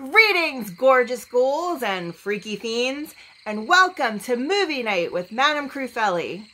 Greetings, gorgeous ghouls and freaky fiends, and welcome to Movie Night with MadameCrufeli.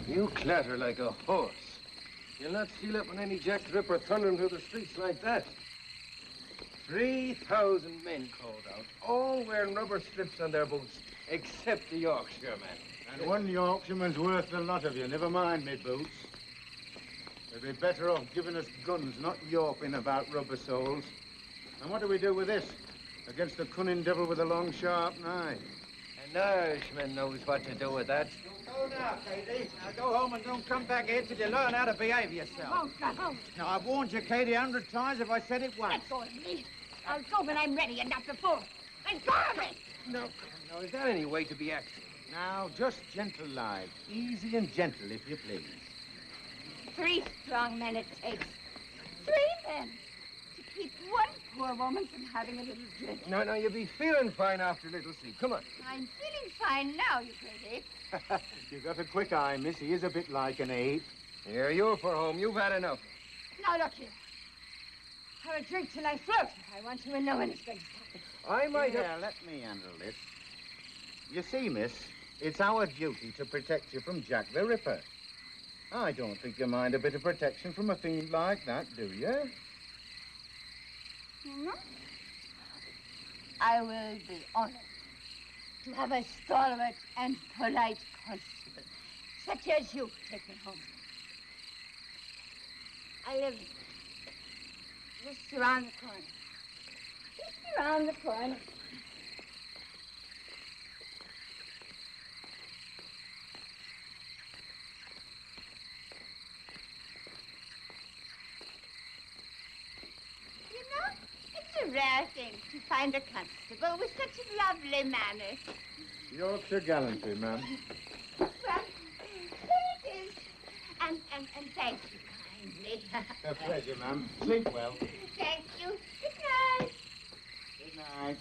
You clatter like a horse. You'll not steal up on any Jack the Ripper thundering through the streets like that. 3,000 men called out, all wearing rubber strips on their boots, except the Yorkshireman. And one Yorkshireman's worth the lot of you, never mind me boots. They'd be better off giving us guns, not yawping about rubber soles. And what do we do with this? Against the cunning devil with a long, sharp knife. An Irishman knows what to do with that. Go now, Katie. Now go home and don't come back here till you learn how to behave yourself. Oh, no. Now, I've warned you, Katie, 100 times if I said it once. Let go of me. I'll go when I'm ready and not before. Let go of me. No, now, is that any way to be acting? Now, just gentle like. Easy and gentle, if you please. 3 strong men it takes. 3 men to keep one poor woman from having a little drink. No, you'll be feeling fine after a little sleep. Come on. I'm feeling fine now, you pretty. You got a quick eye, miss. He is a bit like an ape. Here, you're for home. You've had enough. Now, look here. Have a drink till I float if I want to and no one is going to stop me. I might Yeah, let me handle this. You see, miss, it's our duty to protect you from Jack the Ripper. I don't think you mind a bit of protection from a fiend like that, do you? No? I will be honored to have a stalwart and polite constable, such as you, take me home. I live just around the corner. Just around the corner. You know, it's a rare thing to find a constable with such lovely manners. Yorkshire gallantry, ma'am. Well, here it is. And thank you kindly. A pleasure, ma'am. Sleep well. Thank you. Good night. Good night.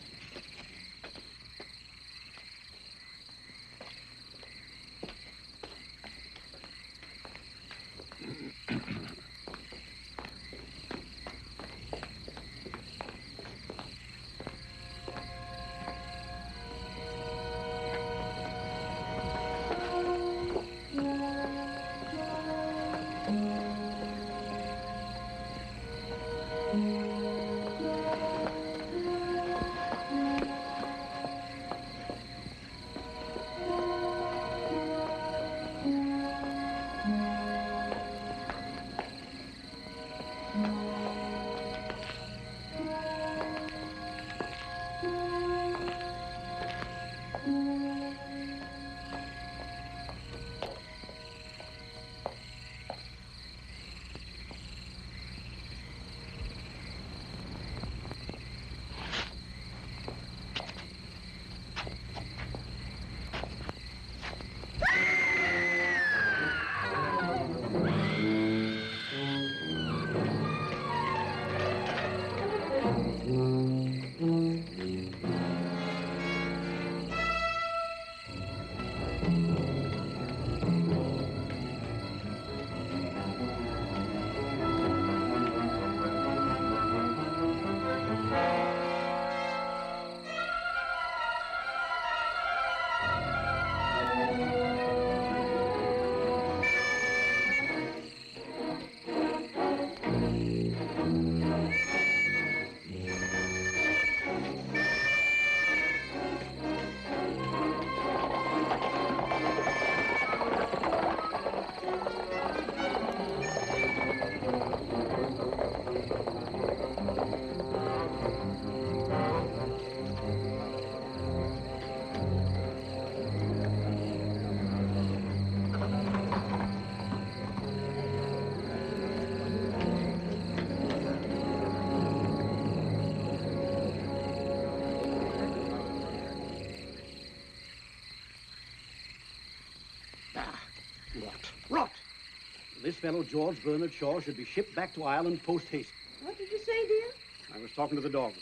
fellow, George Bernard Shaw, should be shipped back to Ireland post-haste. What did you say, dear? I was talking to the dog.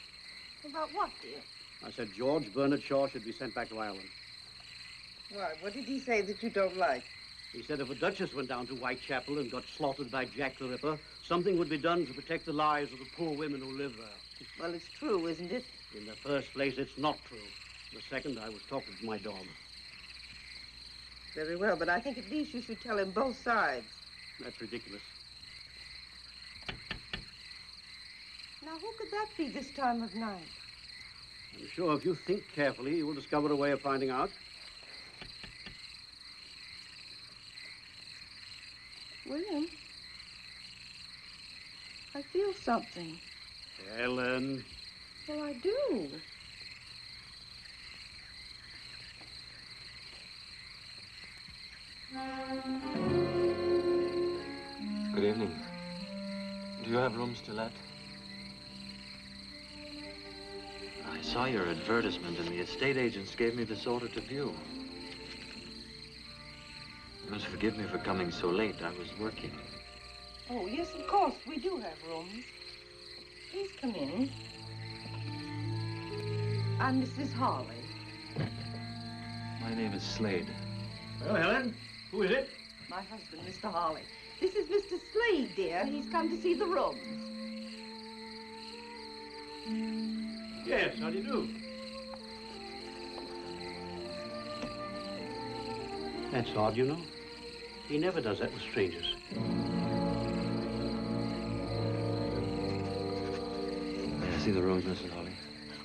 About what, dear? I said George Bernard Shaw should be sent back to Ireland. Why, what did he say that you don't like? He said if a duchess went down to Whitechapel and got slaughtered by Jack the Ripper, something would be done to protect the lives of the poor women who live there. Well, it's true, isn't it? In the first place, it's not true. The second, I was talking to my dog. Very well, but I think at least you should tell him both sides. That's ridiculous. Now, who could that be this time of night? I'm sure if you think carefully, you will discover a way of finding out. William, I feel something. Ellen. Well, I do. Good evening. Do you have rooms to let? I saw your advertisement and the estate agents gave me this order to view. You must forgive me for coming so late. I was working. Oh, yes, of course, we do have rooms. Please come in. I'm Mrs. Harley. My name is Slade. Well, Helen, who is it? My husband, Mr. Harley. This is Mr. Slade, dear. He's come to see the rooms. Yes, how do you do? That's odd, you know. He never does that with strangers. May I see the rooms, Mrs. Holly?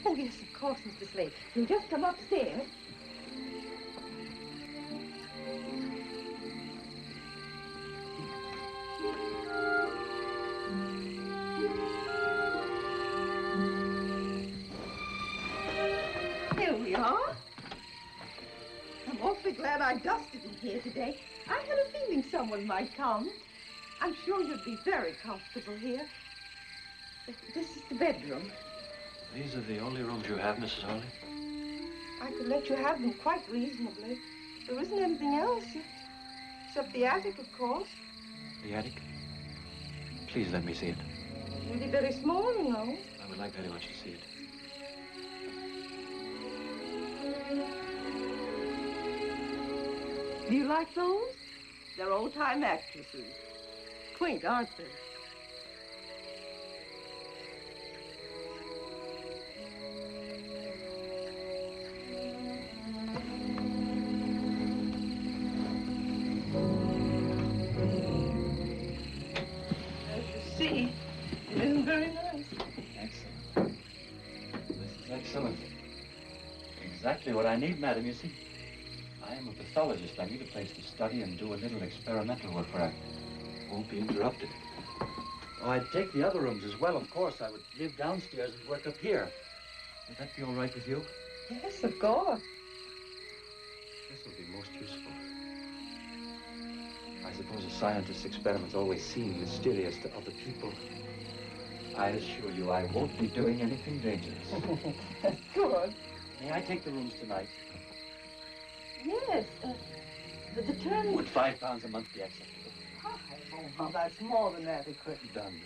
Oh, yes, of course, Mr. Slade. You'll just come upstairs. Here we are. I'm awfully glad I dusted in here today. I had a feeling someone might come. I'm sure you'd be very comfortable here. This is the bedroom. These are the only rooms you have, Mrs. Holly? I could let you have them quite reasonably. There isn't anything else, except the attic, of course. The attic? Please let me see it. It's really very small, you know. I would like very much to see it. Do you like those? They're old-time actresses. Quaint, aren't they? As you see, it isn't very nice. Excellent. This is excellent. Exactly what I need, madam, you see. I am a pathologist. I need a place to study and do a little experimental work where I won't be interrupted. Oh, I'd take the other rooms as well, of course. I would live downstairs and work up here. Would that be all right with you? Yes, of course. This will be most useful. I suppose a scientist's experiments always seem mysterious to other people. I assure you I won't be doing anything dangerous. That's good. May I take the rooms tonight? Yes, the term... Would £5 a month be acceptable? Oh, that's more than adequate. Done.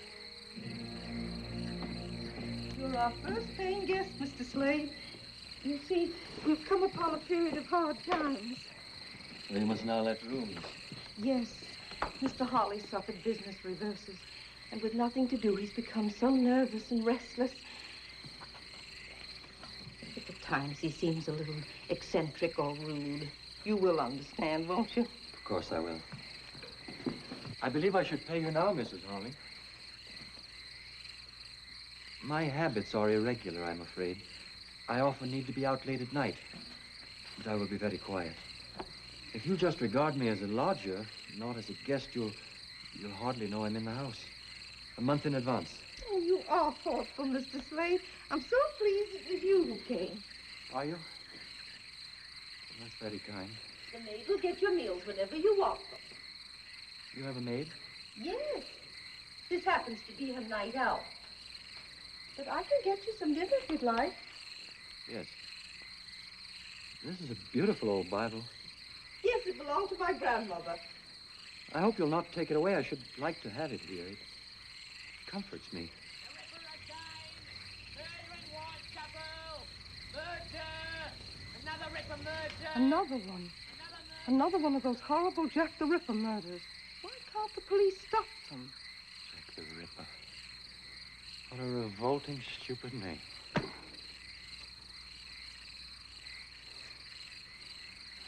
You're our first paying guest, Mr. Slade. You see, we've come upon a period of hard times. We must now let rooms. Yes, Mr. Harley suffered business reverses, and with nothing to do, he's become so nervous and restless. At times, he seems a little eccentric or rude. You will understand, won't you? Of course I will. I believe I should pay you now, Mrs. Harley. My habits are irregular, I'm afraid. I often need to be out late at night, but I will be very quiet. If you just regard me as a lodger, not as a guest, you'll hardly know I'm in the house. A month in advance. Oh, you are thoughtful, Mr. Slade. I'm so pleased it was you who came. Are you? That's very kind. The maid will get your meals whenever you want them. You have a maid? Yes. This happens to be her night out. But I can get you some dinner if you'd like. Yes. This is a beautiful old Bible. Yes, it belonged to my grandmother. I hope you'll not take it away. I should like to have it here. It comforts me. Another one. Another one of those horrible Jack the Ripper murders. Why can't the police stop them? Jack the Ripper. What a revolting, stupid name.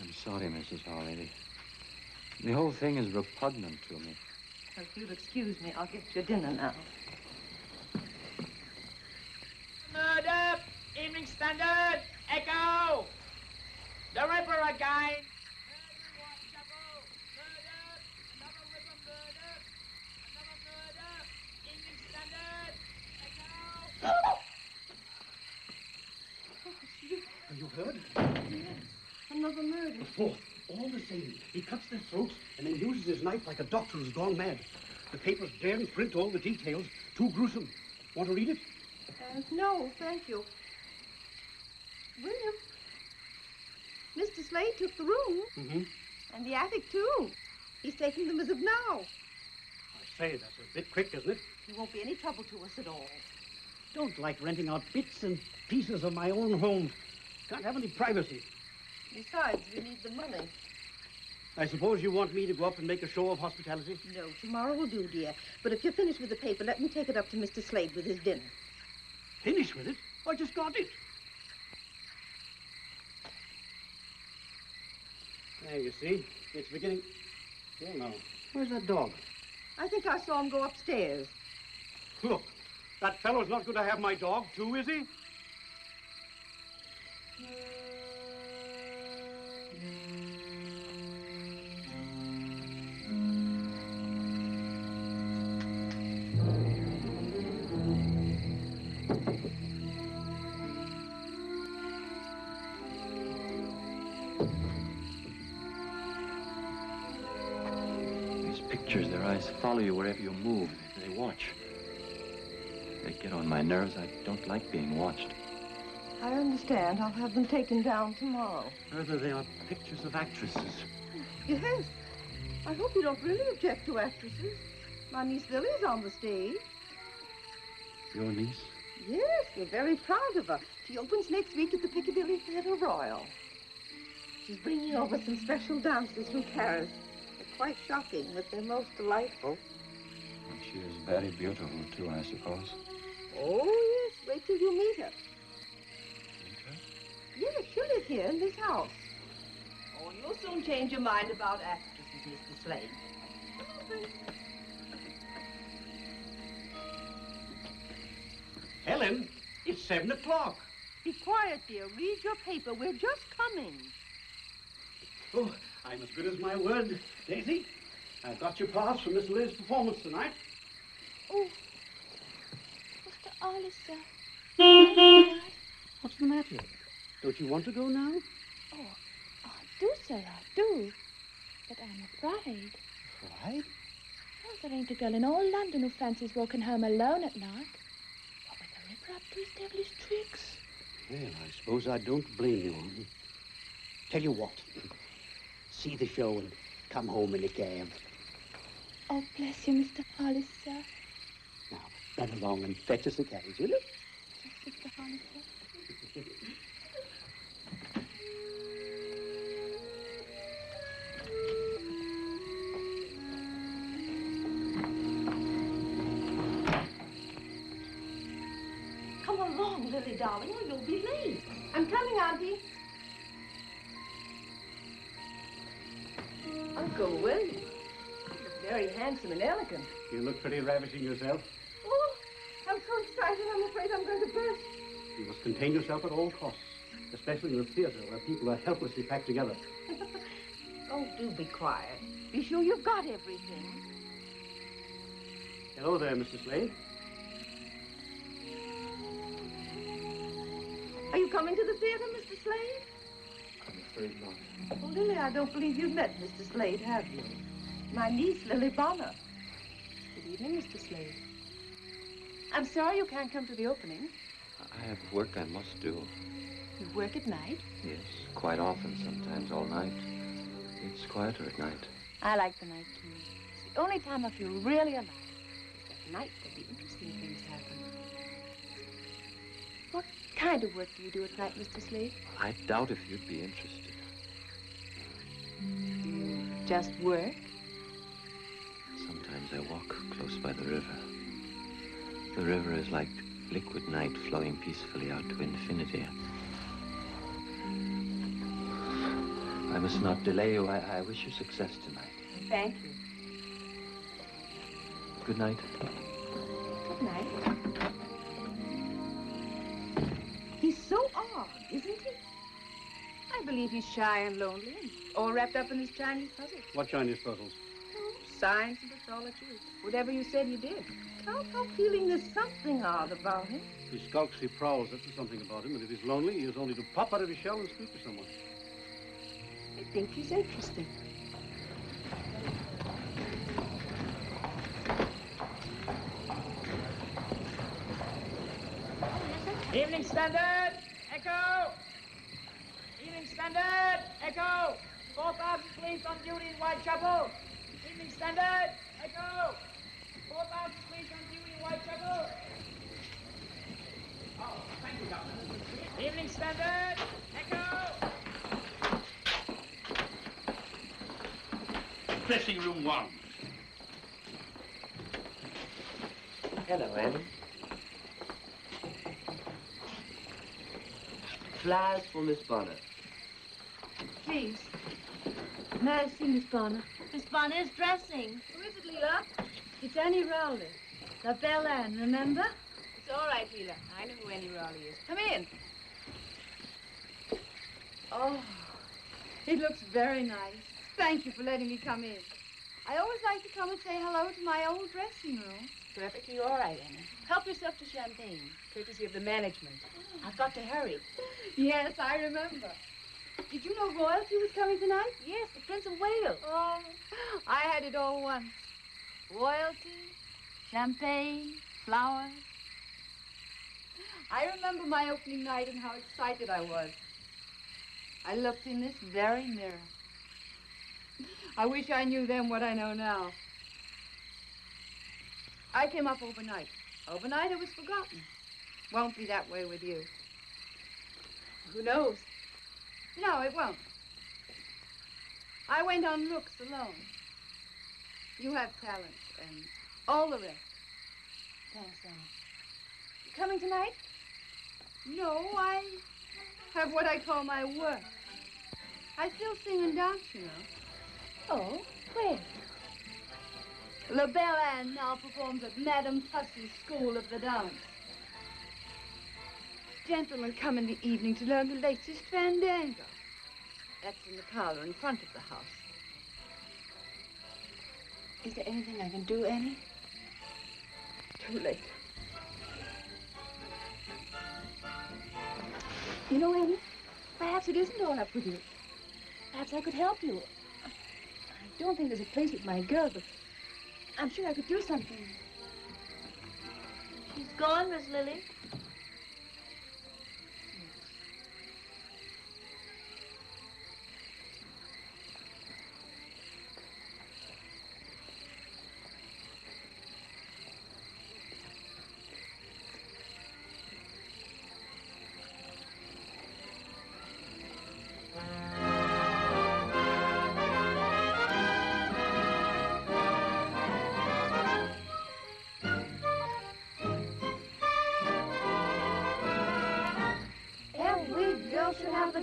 I'm sorry, Mrs. Harley. The whole thing is repugnant to me. Well, if you'll excuse me, I'll get your dinner now. Murder! Evening Standard! Echo! The Ripper again! Have you heard? Yes, another murder. The fourth. All the same. He cuts their throats and then uses his knife like a doctor who's gone mad. The papers daren't print all the details. Too gruesome. Want to read it? No, thank you. William, Mr. Slade took the room. Mm-hmm. And the attic, too. He's taking them as of now. I say, that's a bit quick, isn't it? He won't be any trouble to us at all. Don't like renting out bits and pieces of my own home. Can't have any privacy. Besides, we need the money. I suppose you want me to go up and make a show of hospitality? No, tomorrow will do, dear. But if you're finished with the paper, let me take it up to Mr. Slade with his dinner. Finish with it? I just got it. There, you see. It's beginning... Oh, no. Where's that dog? I think I saw him go upstairs. Look, that fellow's not going to have my dog, too, is he? Their eyes follow you wherever you move. They watch. They get on my nerves. I don't like being watched. I understand. I'll have them taken down tomorrow. Further, they are pictures of actresses. Yes. I hope you don't really object to actresses. My niece Lily's on the stage. Your niece? Yes, we're very proud of her. She opens next week at the Piccadilly Theatre Royal. She's bringing over some special dances from Paris. Quite shocking, but they're most delightful. And she is very beautiful, too, I suppose. Oh, yes. Wait till you meet her. Meet her? Yes, she'll live here in this house. Oh, you'll soon change your mind about actresses, Mr. Slade. Helen, it's 7 o'clock. Be quiet, dear. Read your paper. We're just coming. Oh, I'm as good as my word, Daisy. I've got your pass for Miss Liz's performance tonight. Oh, Mr. Oliver. What's the matter? Don't you want to go now? Oh, I do, sir, I do. But I'm afraid. Afraid? Oh, there ain't a girl in all London who fancies walking home alone at night. What with the Ripper up to his devilish tricks? Well, I suppose I don't blame you. Tell you what. See the show and come home in a cab. Oh, bless you, Mr. Hollis, sir. Now, run along and fetch us a carriage, will you? Yes, Mr. Hollis, sir. Come along, Lily, darling, or you'll be late. I'm coming, Auntie. Uncle William, you look very handsome and elegant. You look pretty ravishing yourself. Oh, I'm so excited, I'm afraid I'm going to burst. You must contain yourself at all costs, especially in the theater where people are helplessly packed together. Oh, do be quiet. Be sure you've got everything. Hello there, Mr. Slade. Are you coming to the theater, Mr. Slade? I'm afraid not. Oh, Lily, I don't believe you've met Mr. Slade, have you? My niece, Lily Bonner. Good evening, Mr. Slade. I'm sorry you can't come to the opening. I have work I must do. You work at night? Yes, quite often, sometimes all night. It's quieter at night. I like the night, too. The only time I feel really alive is at night that the interesting things happen. What kind of work do you do at night, Mr. Slade? I doubt if you'd be interested. Do you just work? Sometimes I walk close by the river. The river is like liquid night flowing peacefully out to infinity. I must not delay you. I wish you success tonight. Thank you. Good night. Good night. He's so odd, isn't he? I believe he's shy and lonely and all wrapped up in his Chinese puzzles. What Chinese puzzles? Oh, science and pathology. Whatever you said you did. Can't help feeling there's something odd about him. He skulks, he prowls, that's something about him. And if he's lonely, he has only to pop out of his shell and speak to someone. I think he's interesting. Evening Standard, Echo! Evening Standard, Echo! 4,000 police on duty in Whitechapel. Evening Standard, Echo! 4,000 police on duty in Whitechapel. Oh, thank you, Doctor. Evening Standard, Echo! Dressing room 1. Hello, Annie. Flowers for Miss Bonner. Please. May I see Miss Bonner? Miss Bonner is dressing. Who is it, Leela? It's Annie Rowley. The Belle Anne, remember? It's all right, Leela. I know who Annie Raleigh is. Come in. Oh, it looks very nice. Thank you for letting me come in. I always like to come and say hello to my old dressing room. Perfectly all right, Annie. Help yourself to champagne, courtesy of the management. I've got to hurry. Yes, I remember. Did you know royalty was coming tonight? Yes, the Prince of Wales. Oh, I had it all once. Royalty, champagne, flowers. I remember my opening night and how excited I was. I looked in this very mirror. I wish I knew then what I know now. I came up overnight. Overnight it was forgotten. Won't be that way with you. Who knows? No, it won't. I went on looks alone. You have talent and all the rest. Thanks, Annie. You coming tonight? No, I have what I call my work. I still sing and dance, you know. Oh, where? La Belle Anne now performs at MadameCrufeli's School of the Dance. Gentlemen come in the evening to learn the latest fandango. That's in the parlor in front of the house. Is there anything I can do, Annie? Too late. You know, Annie, perhaps it isn't all up with you. Perhaps I could help you. I don't think there's a place with my girl, but I'm sure I could do something. She's gone, Miss Lily.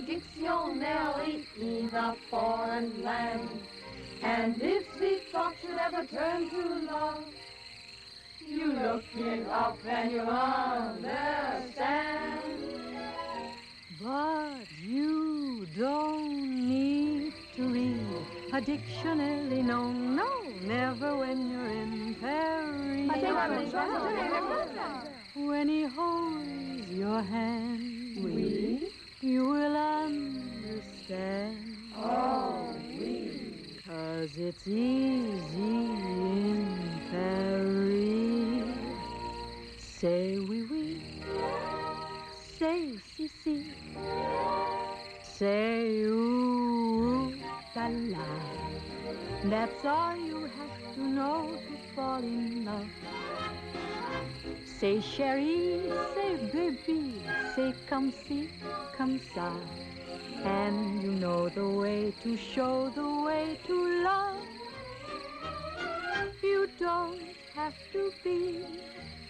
Dictionary in a foreign land. And if sweet talk should ever turn to love, you look it up and you understand. But you don't need to read a dictionary, no, no, never when you're in Paris. When he holds your hand, Oui. You will understand. Oh, oui. 'Cause it's easy in Paris. Say oui, oui. Say si, si. Say ooh, la la. That's all you have to know to fall in love. Say chérie, say baby, say come see, come ça. And you know the way to show the way to love. You don't have to be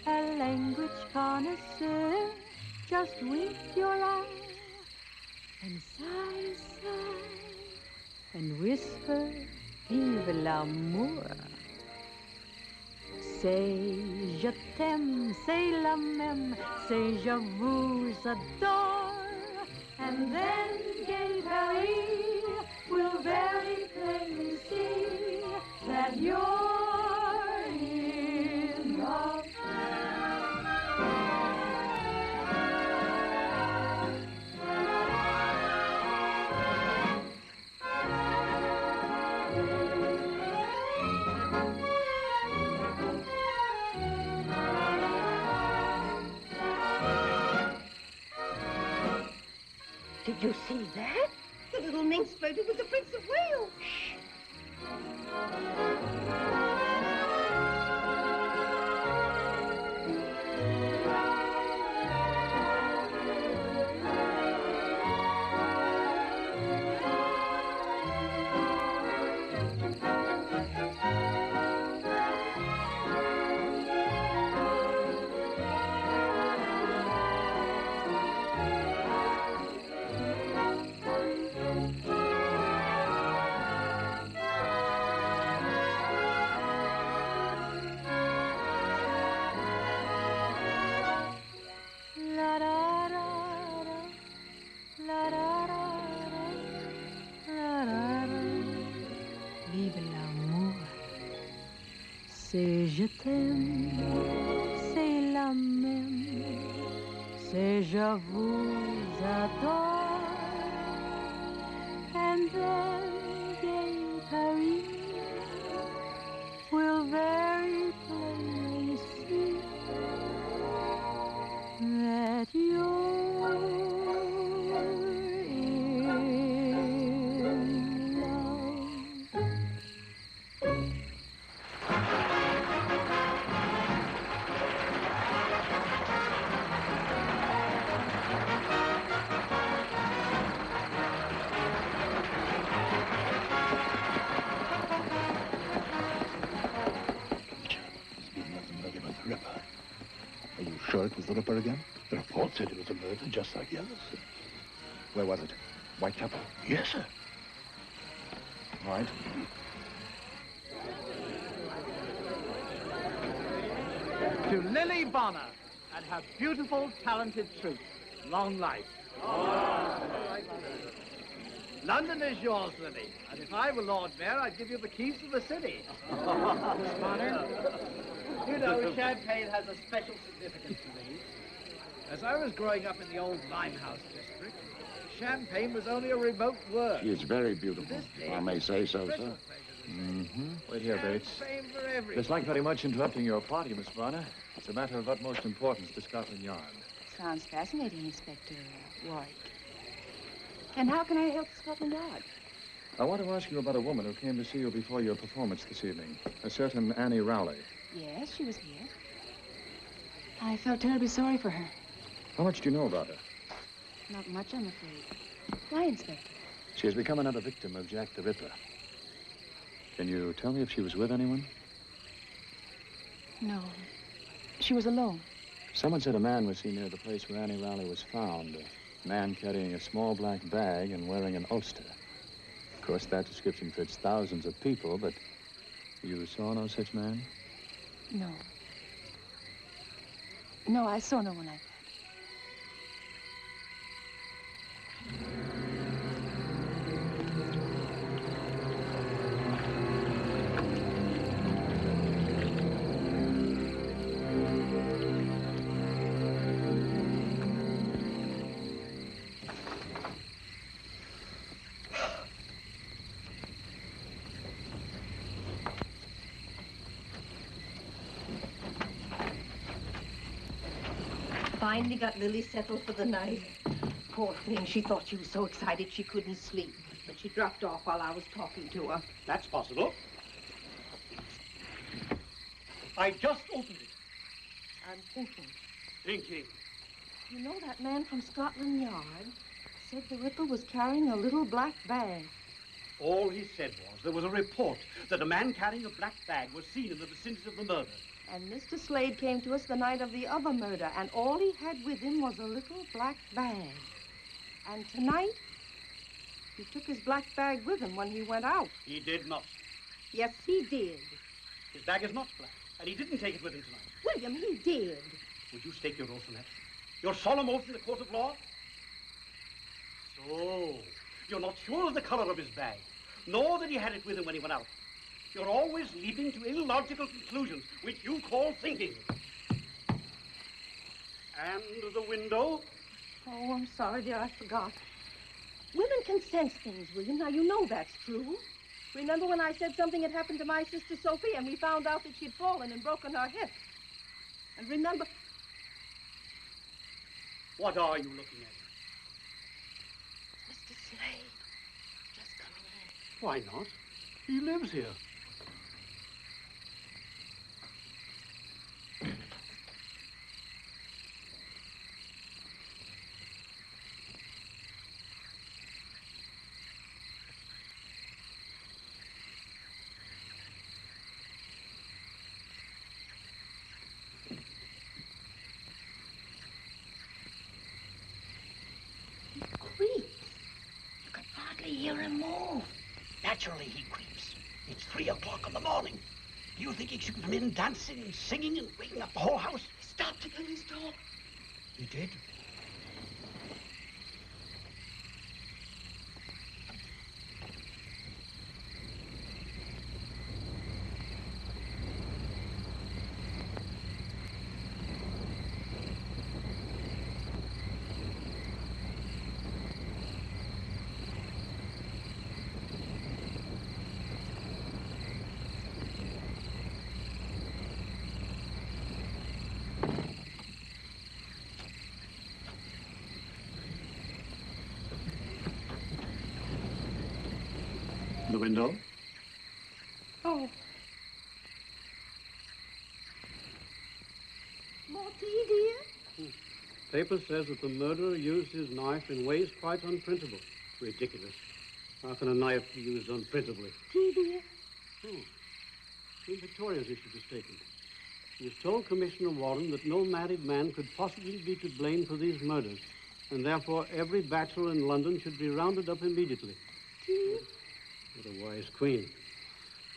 a language connoisseur. Just wink your eye and sigh, sigh, and whisper, vive l'amour. Say je t'aime, say la même, say je vous adore. And then gay Paris will very plainly see that you're in love. Did you see that? The little minx floated with the Prince of Wales. C'est je t'aime, c'est la même, c'est je vous adore. And then gay Paris will very plainly see that you're in love. Are you sure it was the Ripper again? The report said it was a murder just like the others. Where was it? Whitechapel? Yes, sir. All right. To Lily Bonner and her beautiful, talented troupe, long life. London is yours, Lily, and if I were Lord Mayor, I'd give you the keys to the city. Miss Bonner, you know, champagne has a special significance to me. As I was growing up in the old Limehouse district, champagne was only a remote word. She is very beautiful, if I may say so, sir. Wait here, Bates. Champagne for everyone. Dislike very much interrupting your party, Miss Bonner. It's a matter of utmost importance to Scotland Yard. Sounds fascinating, Inspector Warwick. And how can I help Scotland Yard? I want to ask you about a woman who came to see you before your performance this evening. A certain Annie Rowley. Yes, she was here. I felt terribly sorry for her. How much do you know about her? Not much, I'm afraid. Why, Inspector? She has become another victim of Jack the Ripper. Can you tell me if she was with anyone? No. She was alone. Someone said a man was seen near the place where Annie Rowley was found. A man carrying a small black bag and wearing an ulster. Of course, that description fits thousands of people, but you saw no such man? No. No, I saw no one like that. Finally got Lily settled for the night. Poor thing, she thought she was so excited she couldn't sleep. But she dropped off while I was talking to her. That's possible. I just opened it. I'm thinking. Thinking. You know that man from Scotland Yard said the Ripper was carrying a little black bag. All he said was there was a report that a man carrying a black bag was seen in the vicinity of the murder. And Mr. Slade came to us the night of the other murder, and all he had with him was a little black bag. And tonight, he took his black bag with him when he went out. He did not. Yes, he did. His bag is not black, and he didn't take it with him tonight. William, he did. Would you stake your oath on that? Your solemn oath in the court of law? So, you're not sure of the color of his bag, nor that he had it with him when he went out. You're always leaping to illogical conclusions, which you call thinking. And the window? Oh, I'm sorry, dear, I forgot. Women can sense things, William. Now, you know that's true. Remember when I said something had happened to my sister Sophie, and we found out that she'd fallen and broken her hip? And remember... What are you looking at? Mr. Slade, just coming in. Why not? He lives here. Hear him move. Naturally, he creeps. It's 3 o'clock in the morning. Do you think he should come in dancing and singing and waking up the whole house? He stopped to get his dog. He did? The window? Oh. More tea, dear? Paper says that the murderer used his knife in ways quite unprintable. Ridiculous. How can a knife be used unprintably? Tea, dear? Oh. Queen Victoria's issued a statement. He has told Commissioner Warren that no married man could possibly be to blame for these murders, and therefore every bachelor in London should be rounded up immediately. Tea? What a wise queen.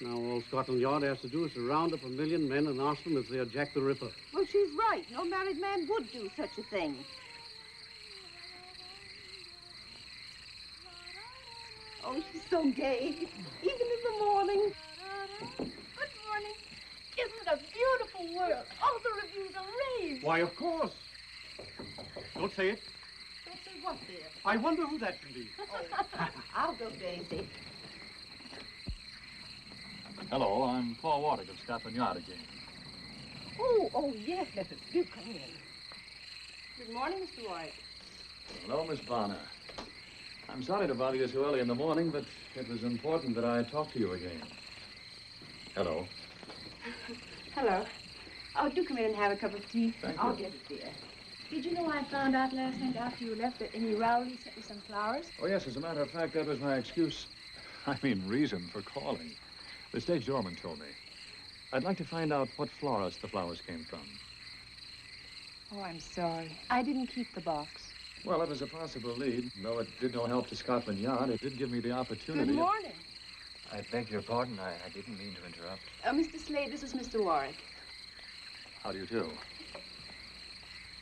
Now all Scotland Yard has to do is to round up 1 million men and ask them if they are Jack the Ripper. Well, she's right. No married man would do such a thing. Oh, she's so gay. Even in the morning. Good morning. Isn't it a beautiful world? All the reviews are raved. Why, of course. Don't say it. Don't say what, dear? I wonder who that can be. I'll go, Daisy. Hello, I'm Paul Warwick of Scotland Yard again. Oh, yes. Do come in. Good morning, Mr. Warwick. Hello, Miss Bonner. I'm sorry to bother you so early in the morning, but it was important that I talk to you again. Hello. Hello. Oh, do come in and have a cup of tea. Thank you. I'll get it, dear. Did you know I found out last night after you left that Any Rowley sent me some flowers? Oh, yes, as a matter of fact, that was my excuse. I mean, reason for calling. The stage doorman told me. I'd like to find out what florist the flowers came from. Oh, I'm sorry. I didn't keep the box. Well, it was a possible lead. Though it did no help to Scotland Yard, it did give me the opportunity. Good morning. I beg your pardon. I didn't mean to interrupt. Mr. Slade, this is Mr. Warwick. How do you do?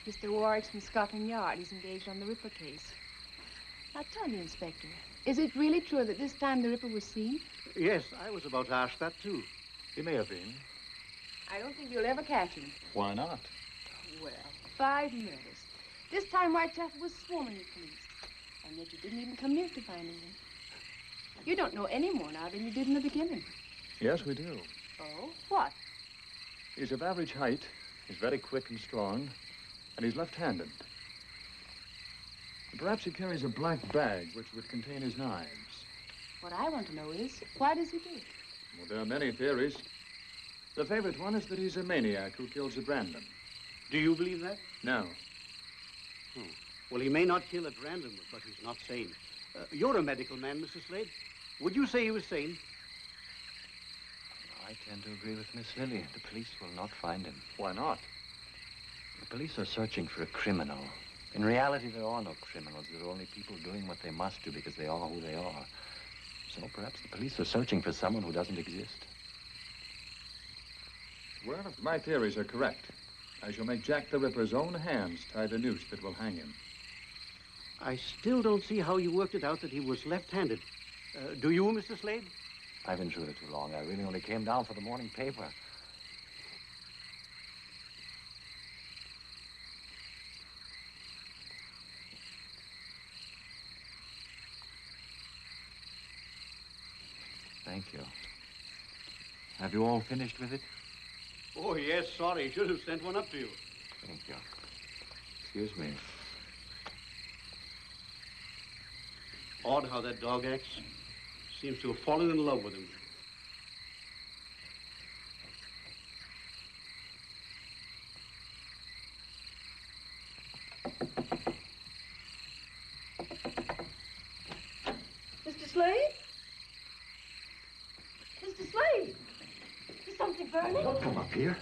Mr. Warwick's from Scotland Yard. He's engaged on the Ripper case. Now, tell me, Inspector, is it really true that this time the Ripper was seen? Yes, I was about to ask that, too. He may have been. I don't think you'll ever catch him. Why not? Well, 5 murders. This time Whitechapel was swarming with police. And yet you didn't even come near to finding him. You don't know any more now than you did in the beginning. Yes, we do. Oh? What? He's of average height, he's very quick and strong, and he's left-handed. Perhaps he carries a black bag which would contain his knives. What I want to know is, why does he do it? Well, there are many theories. The favorite one is that he's a maniac who kills at random. Do you believe that? No. Oh. Well, he may not kill at random, but he's not sane. You're a medical man, Mr. Slade. Would you say he was sane? I tend to agree with Miss Lily. The police will not find him. Why not? The police are searching for a criminal. In reality, there are no criminals. There are only people doing what they must do because they are who they are. So perhaps the police are searching for someone who doesn't exist. Well, if my theories are correct, I shall make Jack the Ripper's own hands tie the noose that will hang him. I still don't see how you worked it out that he was left-handed. Do you, Mr. Slade? I've intruded too long. I really only came down for the morning paper. Thank you. Have you all finished with it? Oh, yes, sorry. Should have sent one up to you. Thank you. Excuse me. Odd how that dog acts. Seems to have fallen in love with him. Mr. Slade? Mr. Slade? Is something burning? Don't come up here.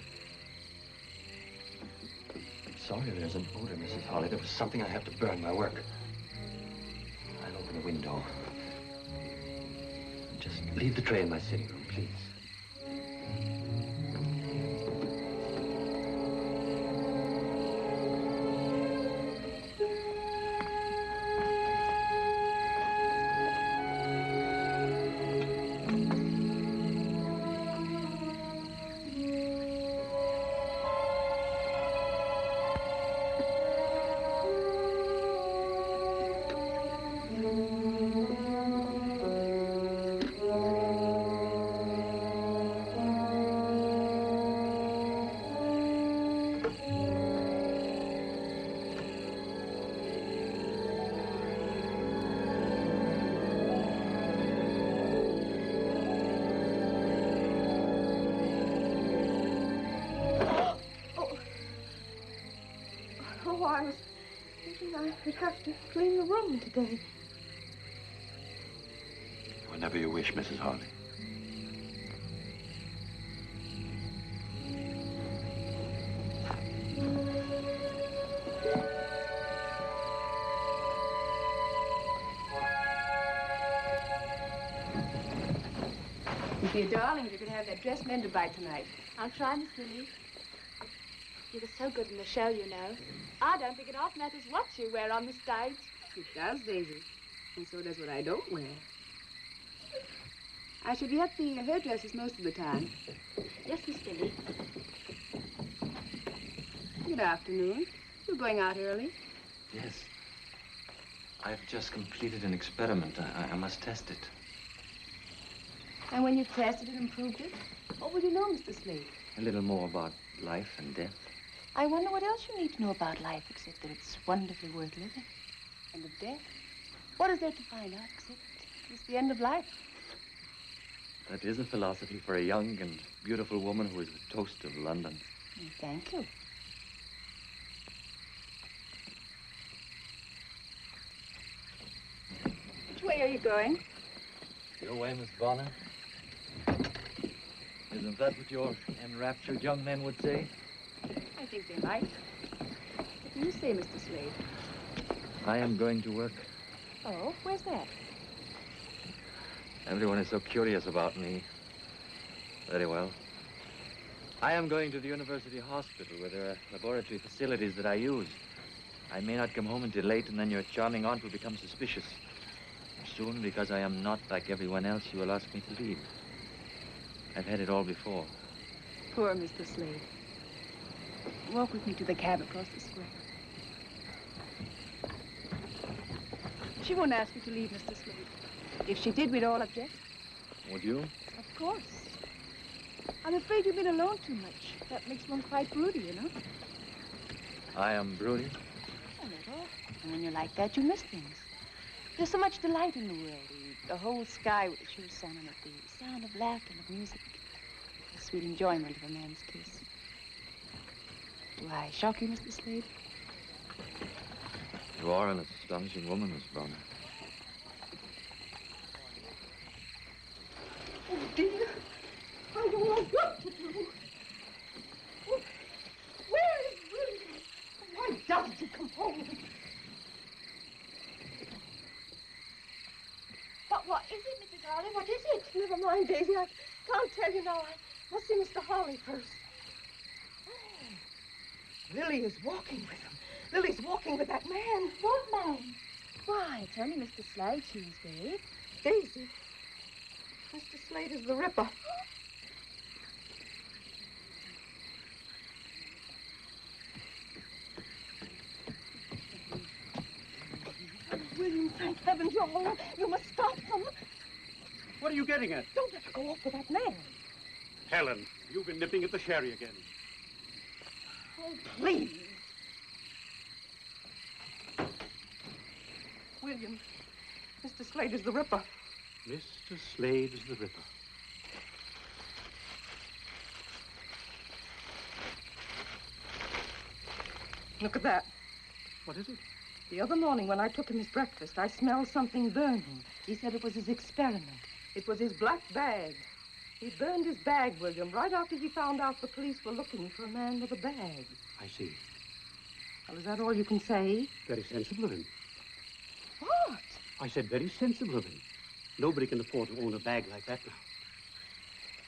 I'm sorry there's an odor, Mrs. Holly. There was something I have to burn my work. I'll open the window. Just leave the tray in my sitting room, please. Clean the room today. Whenever you wish, Mrs. Harley. Dear darling, you could have that dress mended by tonight. I'll try, Miss Lily. You were so good in the show, you know. I don't think it half matters what you wear on the stage. It does, Daisy. And so does what I don't wear. I should be at the hairdresser's most of the time. Yes, Miss Lily. Good afternoon. You're going out early. Yes. I've just completed an experiment. I must test it. And when you've tested it and proved it, what will you know, Mr. Slade? A little more about life and death. I wonder what else you need to know about life except that it's wonderfully worth living. And of death? What is there to find out except it's the end of life? That is a philosophy for a young and beautiful woman who is the toast of London. Thank you. Which way are you going? Your way, Miss Bonner. Isn't that what your enraptured young men would say? I think they might. What do you say, Mr. Slade? I am going to work. Oh, where's that? Everyone is so curious about me. Very well. I am going to the university hospital where there are laboratory facilities that I use. I may not come home until late, and then your charming aunt will become suspicious. Soon, because I am not like everyone else, you will ask me to leave. I've had it all before. Poor Mr. Slade. Walk with me to the cab across the square. She won't ask you to leave, Mr. Slade. If she did, we'd all object. Would you? Of course. I'm afraid you've been alone too much. That makes one quite broody, you know. I am broody? A little. And when you're like that, you miss things. There's so much delight in the world. The whole sky with the chill sun on it, the sound of laughter and of music, the sweet enjoyment of a man's kiss. Do I shock you, Mr. Slade? You are an astonishing woman, Miss Bonner. Oh, dear. I don't know what to do. Oh, where is William? Why doesn't he come home? But what is it, Mrs. Harley? What is it? Never mind, Daisy. I can't tell you now. I must see Mr. Harley first. Oh, Lily is walking with him. Lily's walking with that man. What man? Why, it's only Mr. Slade she was with. Daisy, Mr. Slade is the Ripper. Oh, William, thank heaven you're home. You must stop them. What are you getting at? Don't let her go off with that man. Helen, you've been nipping at the sherry again. Oh, please. William, Mr. Slade is the Ripper. Mr. Slade is the Ripper. Look at that. What is it? The other morning when I took him his breakfast, I smelled something burning. He said it was his experiment. It was his black bag. He burned his bag, William, right after he found out the police were looking for a man with a bag. I see. Well, is that all you can say? Very sensible of him. What? I said very sensible of him. Nobody can afford to own a bag like that now.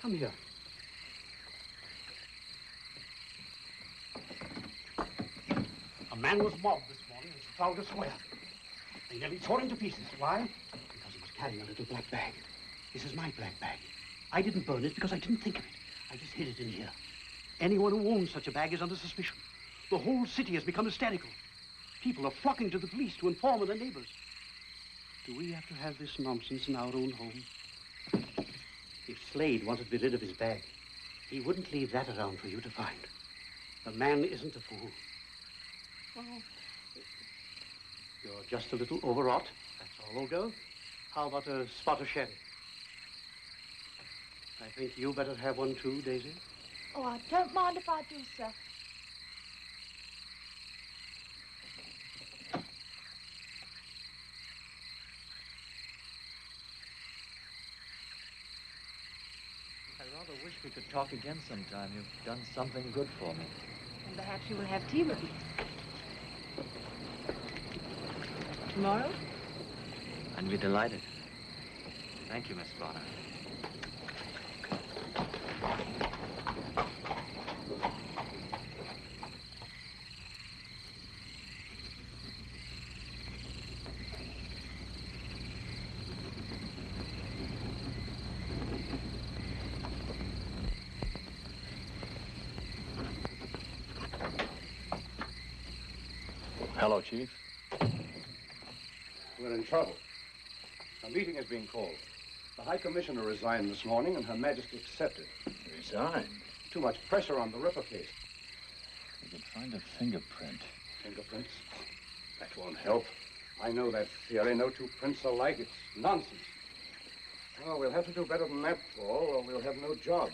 Come here. A man was mobbed this morning in Trafalgar Square. They nearly tore him to pieces. Why? Because he was carrying a little black bag. This is my black bag. I didn't burn it because I didn't think of it. I just hid it in here. Anyone who owns such a bag is under suspicion. The whole city has become hysterical. People are flocking to the police to inform their neighbors. Do we have to have this nonsense in our own home? If Slade wanted to be rid of his bag, he wouldn't leave that around for you to find. The man isn't a fool. Oh. You're just a little overwrought. That's all, old girl. How about a spot of sherry? I think you better have one too, Daisy. Oh, I don't mind if I do, sir. I rather wish we could talk again sometime. You've done something good for me. And perhaps you will have tea with me. Tomorrow? I'd be delighted. Thank you, Miss Bonner. Hello, Chief. We're in trouble. A meeting is being called. The High Commissioner resigned this morning, and Her Majesty accepted. Resigned? Too much pressure on the Ripper case. We could find a fingerprint. Fingerprints? That won't help. I know that theory. No two prints are alike. It's nonsense. Oh, we'll have to do better than that, Paul, or we'll have no jobs.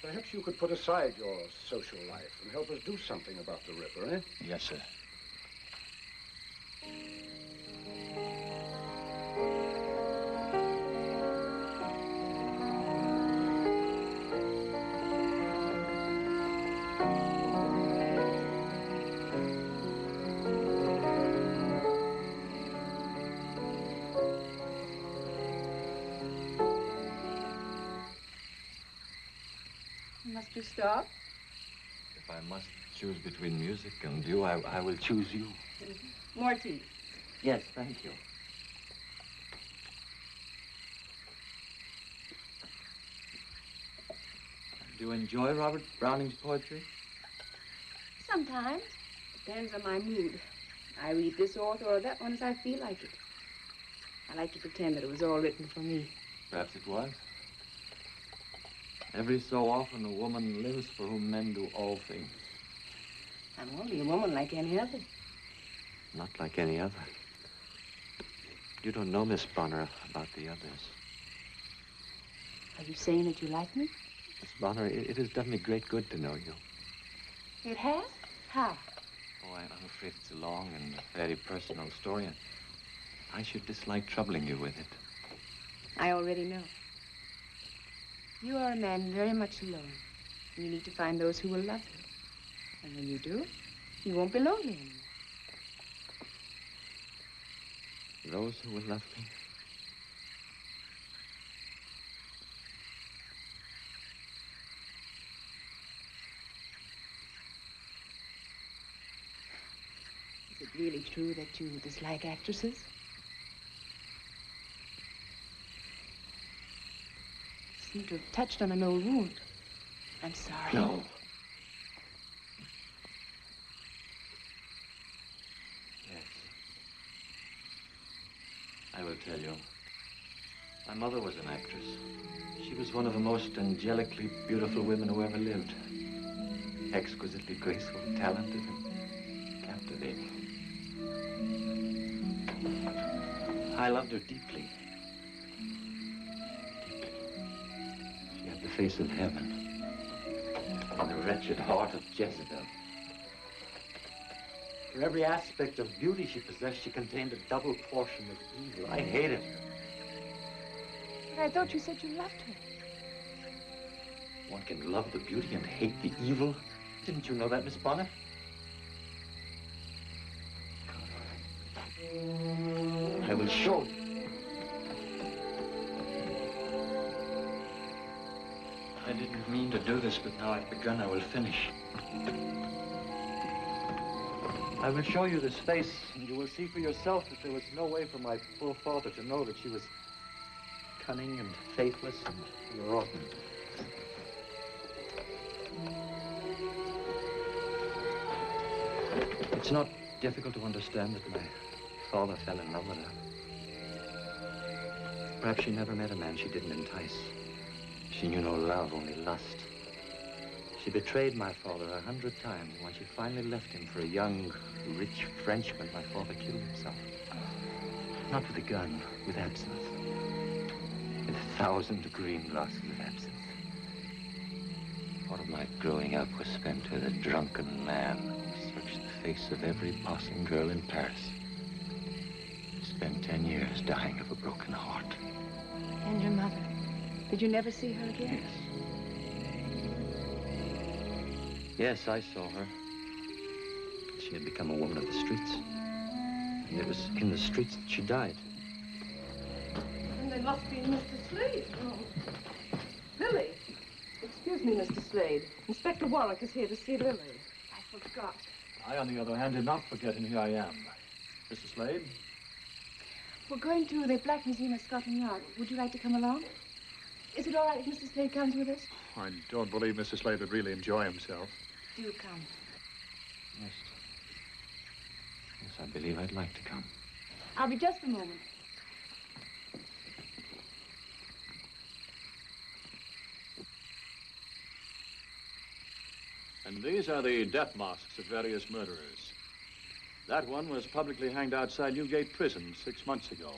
Perhaps you could put aside your social life and help us do something about the Ripper, eh? Yes, sir. Must you stop? If I must choose between music and you, I will choose you. More tea. Yes, thank you. Do you enjoy Robert Browning's poetry? Sometimes. Depends on my mood. I read this author or that one as I feel like it. I like to pretend that it was all written for me. Perhaps it was. Every so often, a woman lives for whom men do all things. I'm only a woman like any other. Not like any other. You don't know, Miss Bonner, about the others. Are you saying that you like me? Miss Bonner, it has done me great good to know you. It has? How? Oh, I'm afraid it's a long and very personal story, and I should dislike troubling you with it. I already know. You are a man very much alone. And you need to find those who will love you. And when you do, you won't be lonely anymore. Those who will love me. Is it really true that you dislike actresses? You seem to have touched on an old wound. I'm sorry. No. Yes. I will tell you. My mother was an actress. She was one of the most angelically beautiful women who ever lived. Exquisitely graceful, talented, and captivating. I loved her deeply. Deeply. She had the face of heaven. And the wretched heart of Jezebel. For every aspect of beauty she possessed, she contained a double portion of evil. I hated her. But I thought you said you loved her. One can love the beauty and hate the evil. Didn't you know that, Miss Bonner? I will show you. I didn't mean to do this, but now I've begun, I will finish. I will show you this face, and you will see for yourself that there was no way for my poor father to know that she was cunning and faithless and rotten. It's not difficult to understand that my father fell in love with her. Perhaps she never met a man she didn't entice. She knew no love, only lust. She betrayed my father 100 times. When she finally left him for a young, rich Frenchman, my father killed himself. Not with a gun, with absinthe. With 1,000 green glasses of absinthe. Part of my growing up was spent with a drunken man who searched the face of every passing girl in Paris. He spent 10 years dying of a broken heart. And your mother? Did you never see her again? Yes, I saw her. She had become a woman of the streets. And it was in the streets that she died. And they must be Mr. Slade. Oh. Lily. Excuse me, Mr. Slade. Inspector Warwick is here to see Lily. I forgot. I, on the other hand, did not forget, and here I am. Mr. Slade? We're going to the Black Museum at Scotland Yard. Would you like to come along? Is it all right if Mr. Slade comes with us? I don't believe Mr. Slade would really enjoy himself. Do come. Yes. Yes, I believe I'd like to come. I'll be just a moment. And these are the death masks of various murderers. That one was publicly hanged outside Newgate Prison 6 months ago.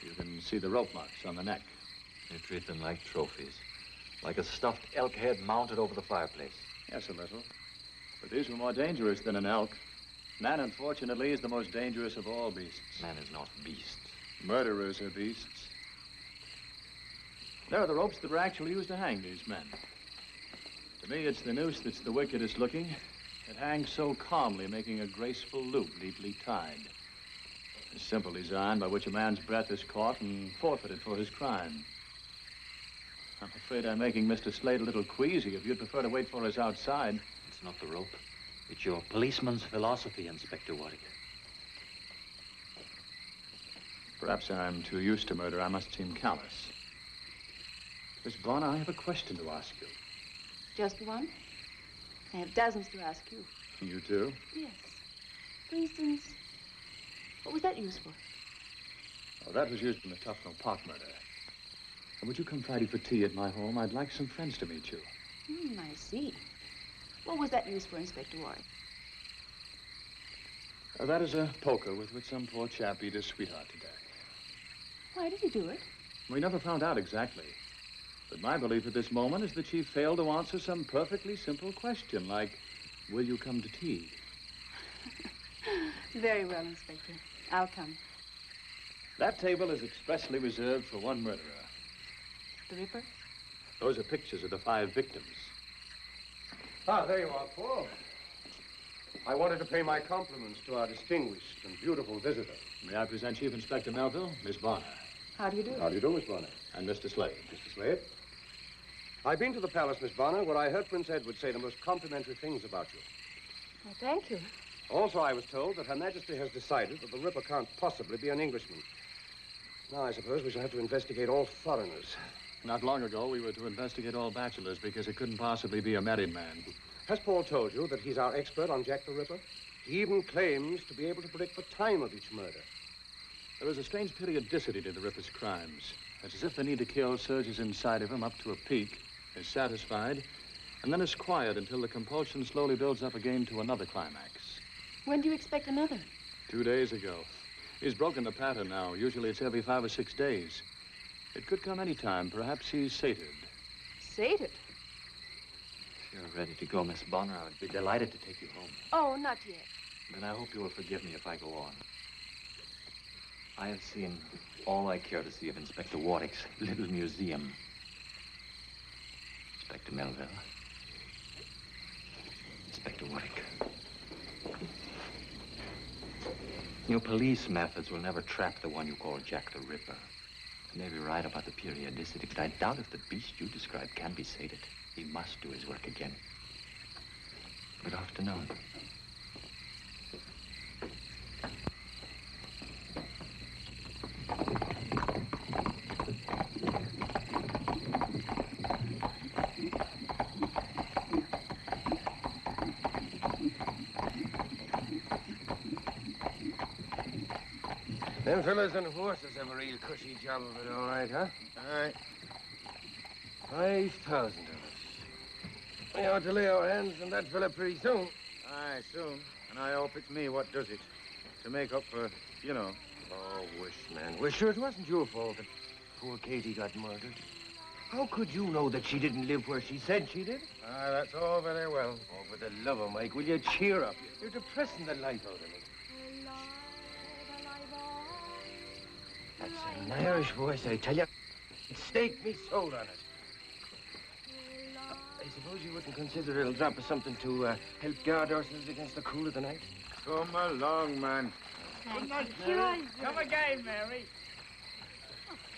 You can see the rope marks on the neck. They treat them like trophies. Like a stuffed elk head mounted over the fireplace. Yes, a little. But these were more dangerous than an elk. Man, unfortunately, is the most dangerous of all beasts. Man is not beast. Murderers are beasts. There are the ropes that were actually used to hang these men. To me, it's the noose that's the wickedest looking. It hangs so calmly, making a graceful loop neatly tied. A simple design by which a man's breath is caught and forfeited for his crime. I'm afraid I'm making Mr. Slade a little queasy. If you'd prefer to wait for us outside. It's not the rope. It's your policeman's philosophy, Inspector Warwick. Perhaps I'm too used to murder. I must seem callous. Miss Bonner, I have a question to ask you. Just one? I have dozens to ask you. You too? Yes. For instance, what was that used for? Oh, that was used in the Tufnell Park murder. And would you come Friday for tea at my home? I'd like some friends to meet you. I see. What was that used for, Inspector Warwick? That is a poker with which some poor chap beat his sweetheart to death. Why did he do it? We never found out exactly. But my belief at this moment is that she failed to answer some perfectly simple question, like, will you come to tea? Very well, Inspector. I'll come. That table is expressly reserved for one murderer. The Ripper? Those are pictures of the 5 victims. Ah, there you are, Paul. I wanted to pay my compliments to our distinguished and beautiful visitor. May I present Chief Inspector Melville, Miss Bonner. How do you do? How do you do, Miss Bonner? And Mr. Slade. Mr. Slade? I've been to the palace, Miss Bonner, where I heard Prince Edward say the most complimentary things about you. Well, thank you. Also, I was told that Her Majesty has decided that the Ripper can't possibly be an Englishman. Now, I suppose we shall have to investigate all foreigners. Not long ago, we were to investigate all bachelors because it couldn't possibly be a married man. Has Paul told you that he's our expert on Jack the Ripper? He even claims to be able to predict the time of each murder. There is a strange periodicity to the Ripper's crimes. It's as if the need to kill surges inside of him up to a peak, is satisfied, and then is quiet until the compulsion slowly builds up again to another climax. When do you expect another? 2 days ago. He's broken the pattern now. Usually it's every 5 or 6 days. It could come any time. Perhaps he's sated. Sated? If you're ready to go, Miss Bonner, I would be delighted to take you home. Oh, not yet. Then I hope you will forgive me if I go on. I have seen all I care to see of Inspector Warwick's little museum. Inspector Melville. Inspector Warwick. Your police methods will never trap the one you call Jack the Ripper. You may be right about the periodicity, but I doubt if the beast you described can be sated. He must do his work again. Good afternoon. Them fellas and horses have a real cushy job of it, all right, huh? Aye. 5,000 of us. We ought to lay our hands on that fella pretty soon. Aye, soon. And I hope it's me what does it. To make up for, you know. Oh, wish, man. Wish. Sure, it wasn't your fault that poor Katie got murdered. How could you know that she didn't live where she said she did? Aye, that's all very well. Oh, for the love of Mike, will you cheer up? You're depressing the life out of me. That's an Irish voice, I tell you. It staked me soul on it. I suppose you wouldn't consider it'll drop us something to help guard ourselves against the cool of the night? Come along, man. Good night, Mary. Come again, Mary.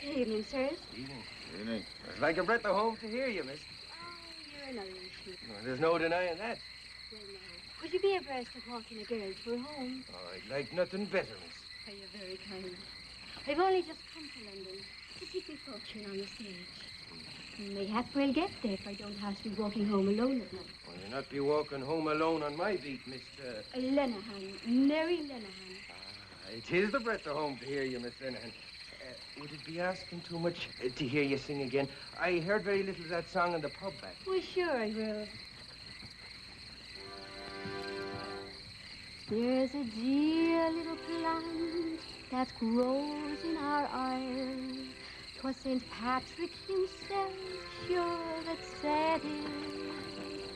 Good evening, sirs. Evening. Evening. It's like a breath of home to hear you, miss. Oh, you're an Irishman. Well, there's no denying that. Well, now, would you be abreast of walking a girl to her home? Oh, I'd like nothing better, miss. Oh, you're very kind. I've only just come to London to seek my fortune on the stage. Mayhap we'll get there if I don't have to be walking home alone at night. Well, you'll not be walking home alone on my beat, Mr. Lenehan, Mary Lenehan. It is the breath of home to hear you, Miss Lenehan. Would it be asking too much to hear you sing again? I heard very little of that song in the pub back. Well, sure I will. There's a dear little plant that grows in our isle. 'Twas St. Patrick himself, sure, that said it.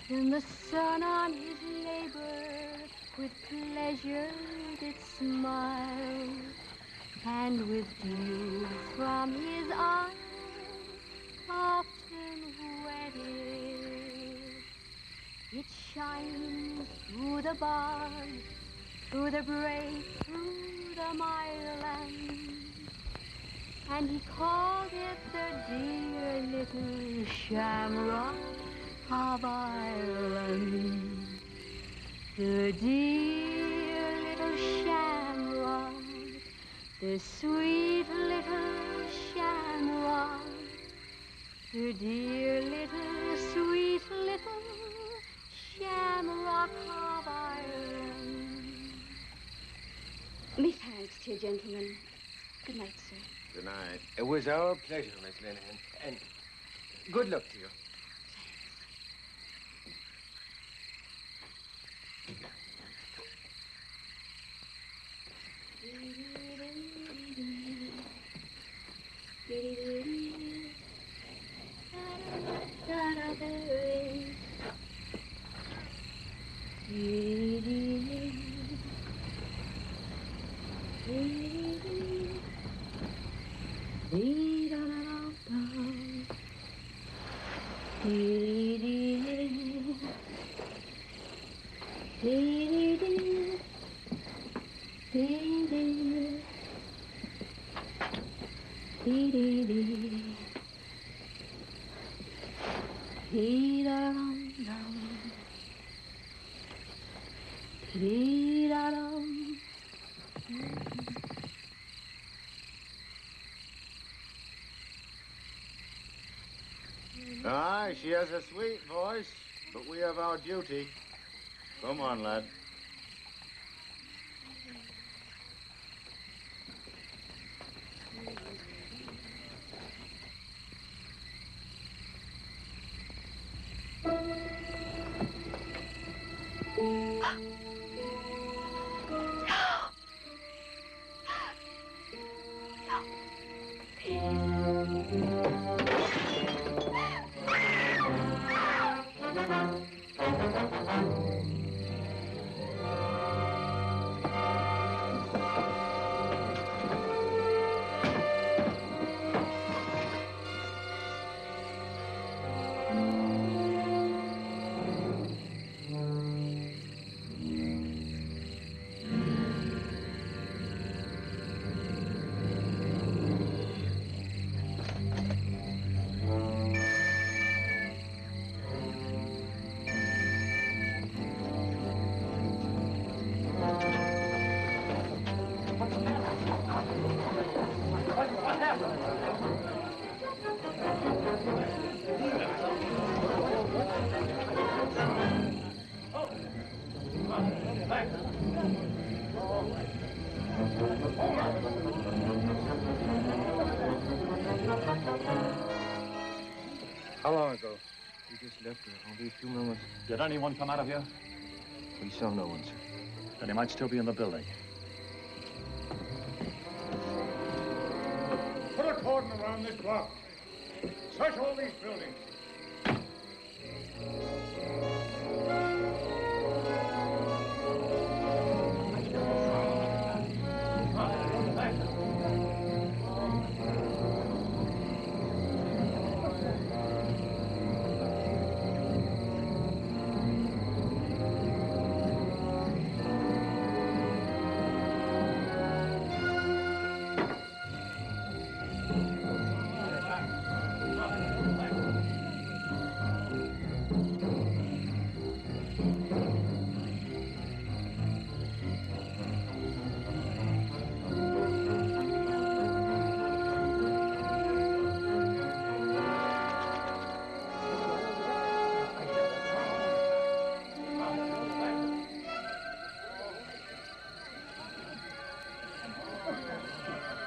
Then the sun on his labor with pleasure did smile, and with dew from his eyes often wetted. It shines through the bog, through the brake, through the mireland, and he called it the dear little shamrock of Ireland. The dear little shamrock, the sweet little shamrock, the dear little, sweet little shamrock of Ireland. Me thanks to you, gentlemen. Good night, sir. Good night. It was our pleasure, Miss Lenehan. And good luck to you. Aye, she has a sweet voice, but we have our duty. Come on, lad. How long ago? We just left her. Only a few moments. Did anyone come out of here? We saw no one, sir. Then he might still be in the building. Put a cordon around this block. Search all these buildings.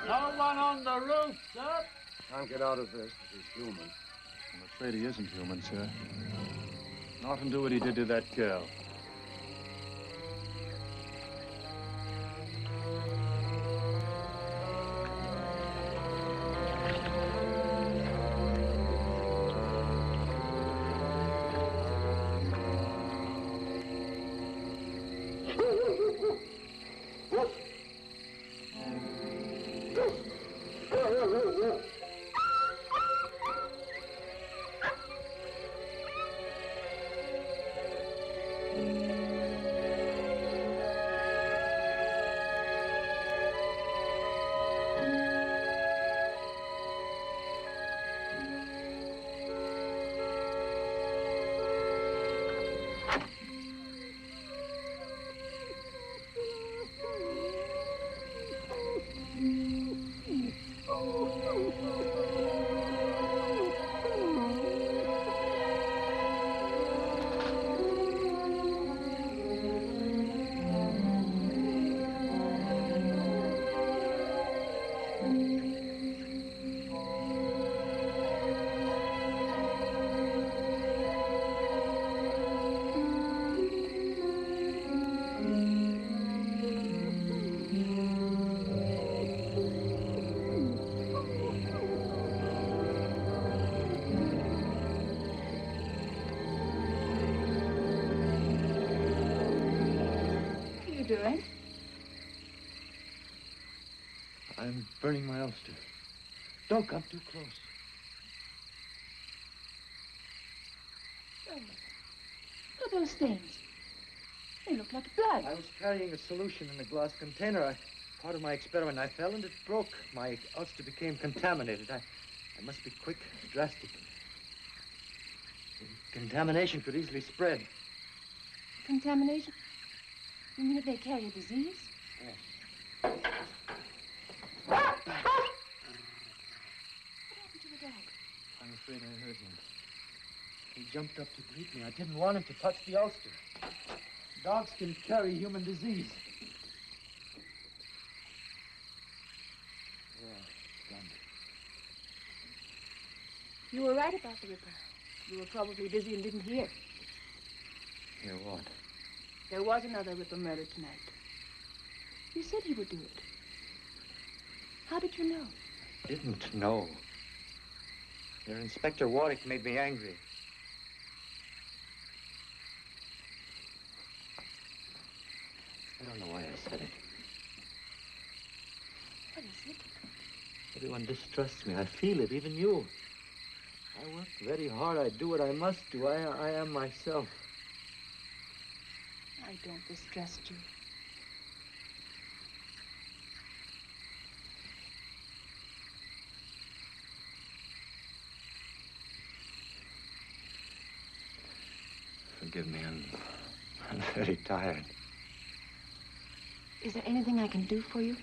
No one on the roof, sir. Can't get out of this. He's human. I'm afraid he isn't human, sir. Not undo what he did to that girl. doing? I'm burning my ulster. Don't come too close. Oh, look at those stains. They look like blood. I was carrying a solution in a glass container. Part of my experiment, I fell and it broke. My ulster became contaminated. I must be quick, drastic. Contamination could easily spread. Contamination? You mean if they carry a disease? Yes. What happened to the dog? I'm afraid I hurt him. He jumped up to greet me. I didn't want him to touch the ulster. Dogs can carry human disease. Done. You were right about the Ripper. You were probably busy and didn't hear. Hear what? There was another Ripper murder tonight. You said you would do it. How did you know? Didn't know. Your Inspector Warwick made me angry. I don't know why I said it. What is it? Everyone distrusts me. I feel it, even you. I work very hard. I do what I must do. I am myself. I don't distrust you. Forgive me. I'm very tired. Is there anything I can do for you?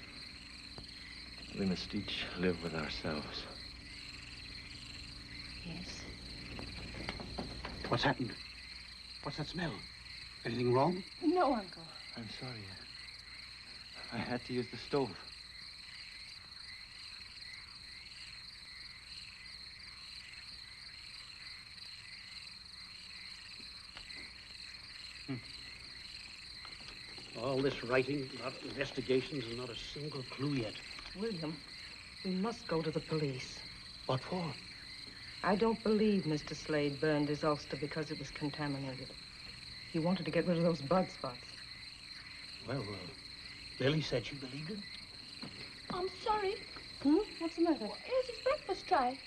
We must each live with ourselves. Yes. What's happened? What's that smell? Anything wrong? No, Uncle. I'm sorry. I had to use the stove. All this writing, not investigations, and not a single clue yet. William, we must go to the police. What for? I don't believe Mr. Slade burned his ulster because it was contaminated. He wanted to get rid of those blood spots. Well, Lily said she believed it. I'm sorry. What's the matter? Here's his breakfast tray.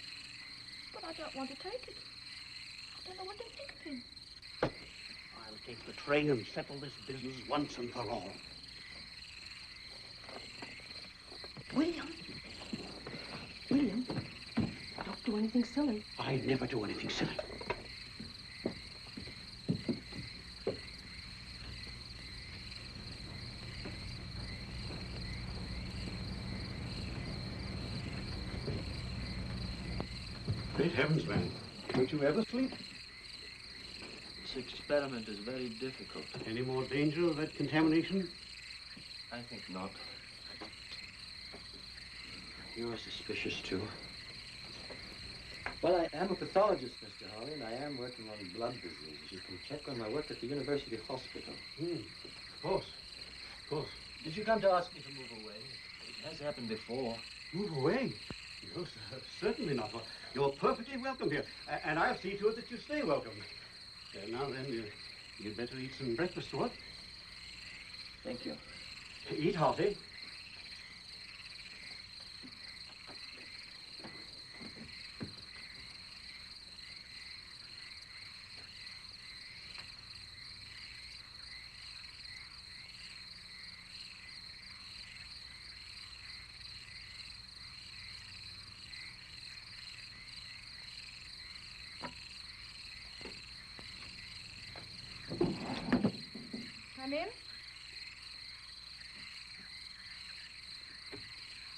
But I don't want to take it. I don't know what they think of him. I'll take the tray and settle this business once and for all. William. William, don't do anything silly. I never do anything silly. Great heavens, man. Don't you ever sleep? This experiment is very difficult. Any more danger of that contamination? I think not. You're suspicious, too. Well, I am a pathologist, Mr. Holly, and I am working on blood diseases. You can check on my work at the University Hospital. Of course. Of course. Did you come to ask me to move away? It has happened before. Move away? No, sir, certainly not. You're perfectly welcome here, and I'll see to it that you stay welcome. Now then, you'd better eat some breakfast, what? Thank you. Eat hearty. Come in.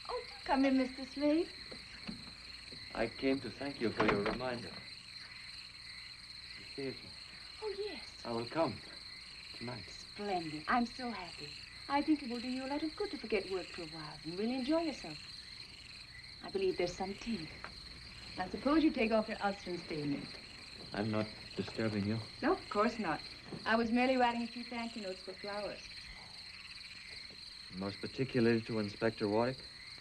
Oh, do come in, Mr. Slade. I came to thank you for your reminder. The theater. Oh, yes. I will come tonight. Splendid. I'm so happy. I think it will do you a lot of good to forget work for a while and really enjoy yourself. I believe there's some tea. Now, suppose you take off your ulster and stay a minute. I'm not disturbing you. No, of course not. I was merely writing a few thank you notes for flowers. Most particularly to Inspector Warwick.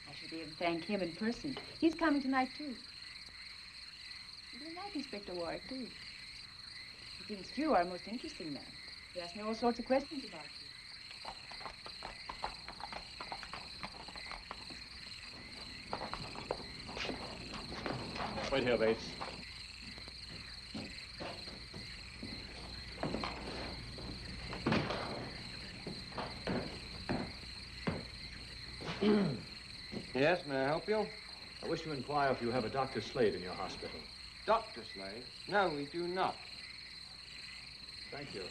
I should be able to thank him in person. He's coming tonight, too. You don't like Inspector Warwick, do you? He thinks you are a most interesting man. He asked me all sorts of questions about you. Wait here, Bates. Yes, may I help you? I wish to inquire if you have a Dr. Slade in your hospital. Dr. Slade? No, we do not. Thank you.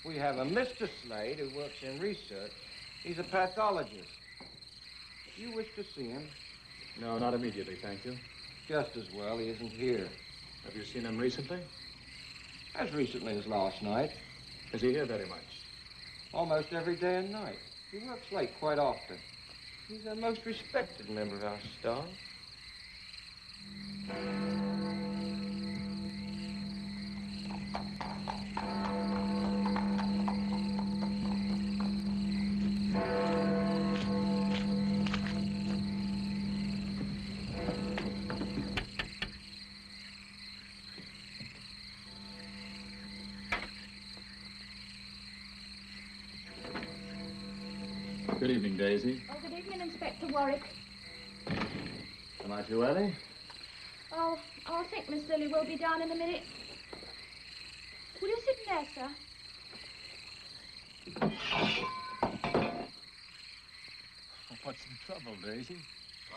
We have a Mr. Slade who works in research. He's a pathologist. Do you wish to see him? No, not immediately, thank you. Just as well, he isn't here. Have you seen him recently? As recently as last night. Is he here very much? Almost every day and night. He works late quite often. He's a most respected member of our staff. Good evening, Daisy. Oh, good evening, Inspector Warwick. Am I too early? Oh, I think Miss Lily will be down in a minute. Will you sit there, sir? What's the trouble, Daisy?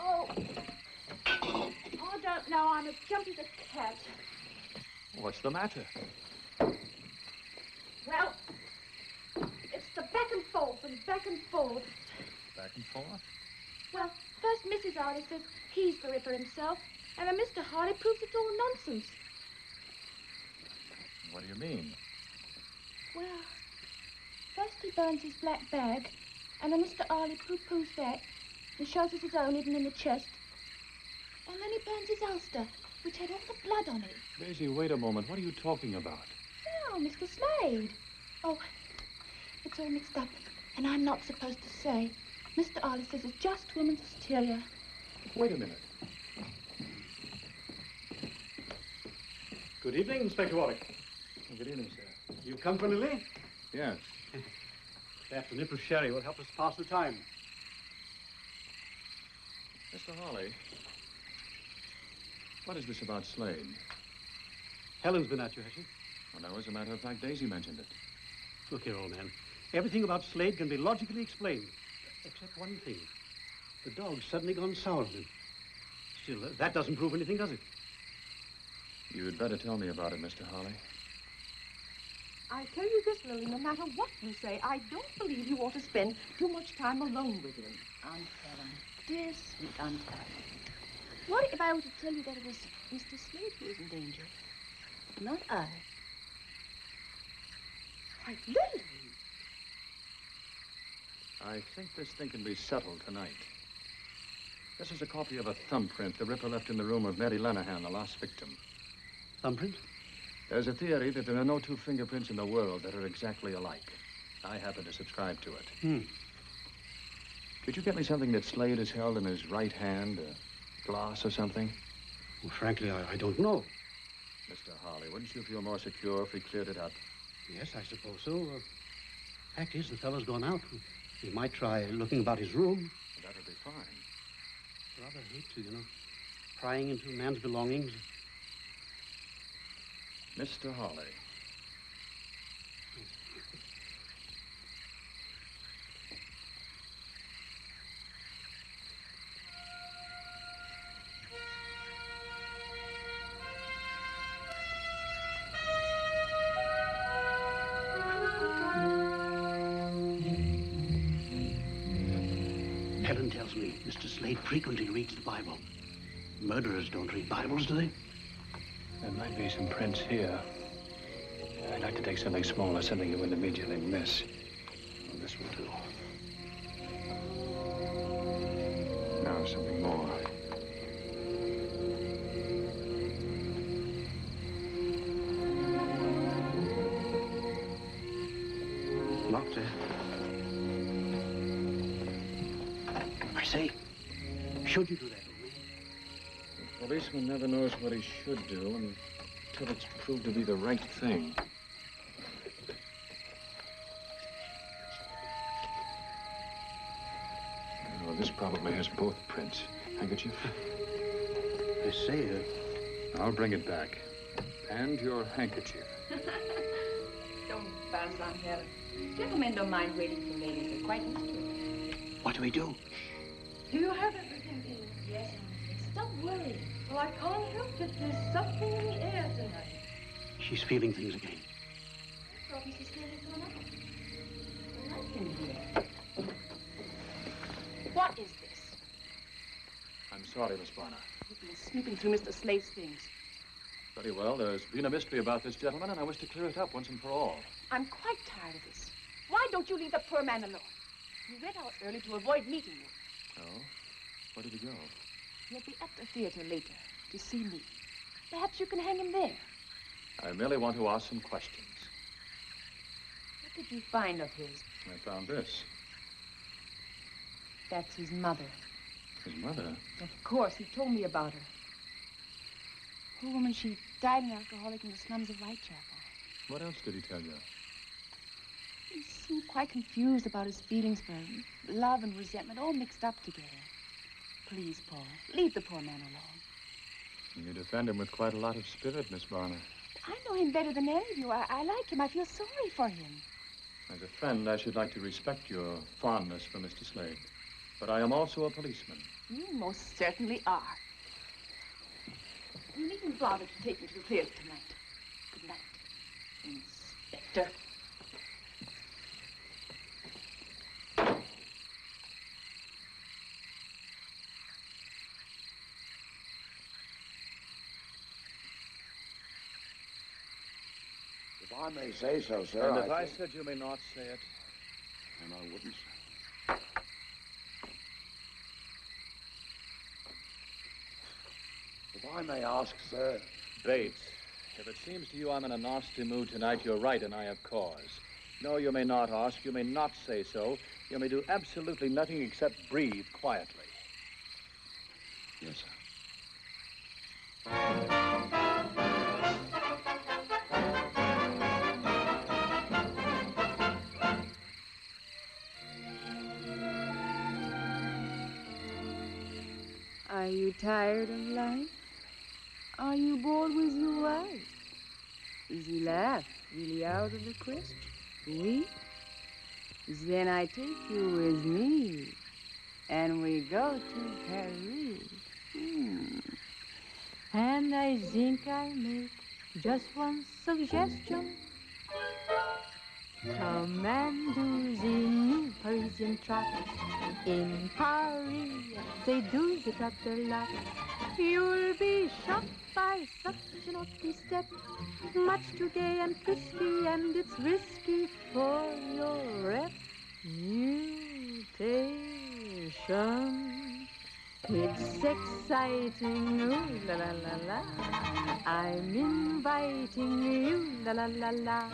Oh, I don't know. I'm as jumpy as a cat. What's the matter? Well, it's the back and forth and back and forth. Back and forth? Well, first Mrs. Harley says he's the Ripper himself, and then Mr. Harley proves it's all nonsense. What do you mean? Well, first he burns his black bag, and then Mr. Harley poo-poos that and shows us his own hidden in the chest. And then he burns his ulster, which had all the blood on it. Daisy, wait a moment. What are you talking about? Oh, Mr. Slade. Oh, it's all mixed up, and I'm not supposed to say. Mr. Harley says it's just woman's hysteria. Wait a minute. Good evening, Inspector Warwick. Oh, good evening, sir. You've come for Lily? Yes. Perhaps a nip of sherry will help us pass the time. Mr. Harley, what is this about Slade? Helen's been at you, has she? Well, no, as a matter of fact, Daisy mentioned it. Look here, old man. Everything about Slade can be logically explained, except one thing. The dog's suddenly gone sour on him. Still, that doesn't prove anything, does it? You'd better tell me about it, Mr. Harley. I tell you this, Lily, no matter what you say, I don't believe you ought to spend too much time alone with him. Aunt Helen. Dear sweet Aunt Helen. What if I were to tell you that it was Mr. Slade who was in danger? Not I. Why, Lily! I think this thing can be settled tonight. This is a copy of a thumbprint the Ripper left in the room of Mary Lenahan, the last victim. Thumbprint? There's a theory that there are no two fingerprints in the world that are exactly alike. I happen to subscribe to it. Could you get me something that Slade has held in his right hand, a glass or something? Well, frankly, I don't know. Mr. Harley, wouldn't you feel more secure if we cleared it up? Yes, I suppose so. Fact is, the fellow's gone out. We might try looking about his room. That would be fine. Rather hate to, you know, prying into a man's belongings. Mr. Harley. Helen tells me Mr. Slade frequently reads the Bible. Murderers don't read Bibles, do they? There might be some prints here. I'd like to take something smaller, something you wouldn't immediately miss. Well, this will do. Now, something more. Locked there. I say, should you do that, old man? The policeman never knows what he should do until it's proved to be the right thing. Oh, this probably has both prints. Handkerchief? I say, I'll bring it back. And your handkerchief. Don't pass on, Helen. Gentlemen don't mind waiting for ladies. They're quite used to it. What do we do? Do you have everything in? Yes, stop worrying. Well, I can't help it. There's something in the air tonight. She's feeling things again. I thought Mrs. Slade had gone out. Well, I've been here. What is this? I'm sorry, Miss Barner. You've been snooping through Mr. Slade's things. Very well. There's been a mystery about this gentleman, and I wish to clear it up once and for all. I'm quite tired of this. Why don't you leave the poor man alone? He went out early to avoid meeting you. Oh? Where did he go? He'll be at the theater later to see me. Perhaps you can hang him there. I merely want to ask some questions. What did you find of his? I found this. That's his mother. His mother? Of course, he told me about her. Poor woman, she died an alcoholic in the slums of Whitechapel. What else did he tell you? He seemed quite confused about his feelings for love and resentment all mixed up together. Please, Paul, leave the poor man alone. You defend him with quite a lot of spirit, Miss Barner. I know him better than any of you. I like him. I feel sorry for him. As a friend, I should like to respect your fondness for Mr. Slade. But I am also a policeman. You most certainly are. You needn't bother to take me to the theater tonight. Good night, Inspector. If I may say so, sir. And if I said you may not say it. And I wouldn't, sir. If I may ask, sir. Bates, if it seems to you I'm in a nasty mood tonight, you're right and I have cause. No, you may not ask. You may not say so. You may do absolutely nothing except breathe quietly. Yes, sir. Are you tired of life? Are you bored with your wife? Is he laugh really out of the question? Oui? Then I take you with me, and we go to Paris. And I think I'll make just one suggestion. Come and do the new Parisian trot. In Paris, they do the trot a lot. You'll be shocked by such an naughty step. Much too gay and frisky, and it's risky for your reputation. It's exciting, ooh la la la la. I'm inviting you, la la la la,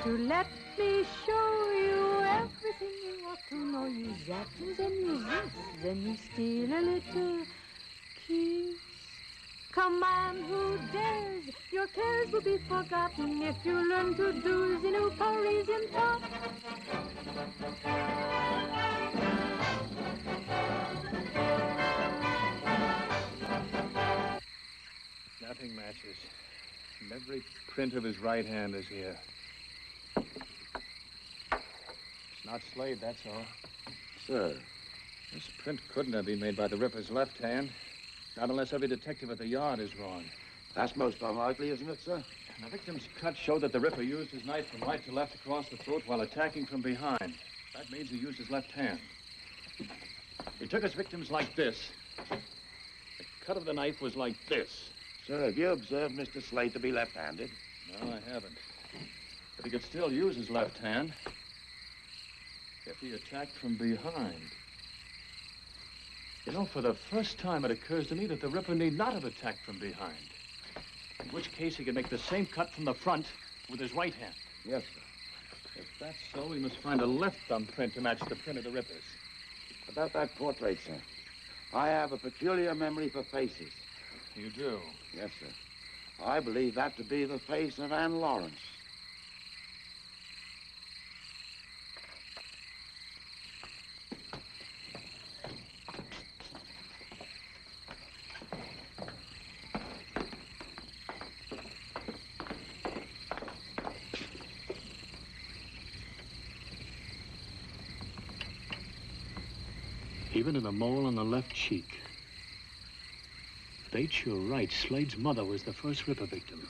to let me show you everything you ought to know. You that, then you this, then you steal a little kiss. Come on, who dares? Your cares will be forgotten if you learn to do the new Parisian talk. Nothing matches. And every print of his right hand is here. It's not Slade, that's all. Sir. This print couldn't have been made by the Ripper's left hand. Not unless every detective at the yard is wrong. That's most unlikely, isn't it, sir? And the victim's cut showed that the Ripper used his knife from right to left across the throat while attacking from behind. That means he used his left hand. He took his victims like this. The cut of the knife was like this. Sir, have you observed Mr. Slade to be left-handed? No, I haven't. But he could still use his left hand if he attacked from behind. You know, for the first time, it occurs to me that the Ripper need not have attacked from behind. In which case, he could make the same cut from the front with his right hand. Yes, sir. If that's so, we must find a left thumbprint to match the print of the Ripper's. About that portrait, sir. I have a peculiar memory for faces. You do? Yes, sir. I believe that to be the face of Anne Lawrence. even to the mole on the left cheek. Bates, you're right. Slade's mother was the first Ripper victim.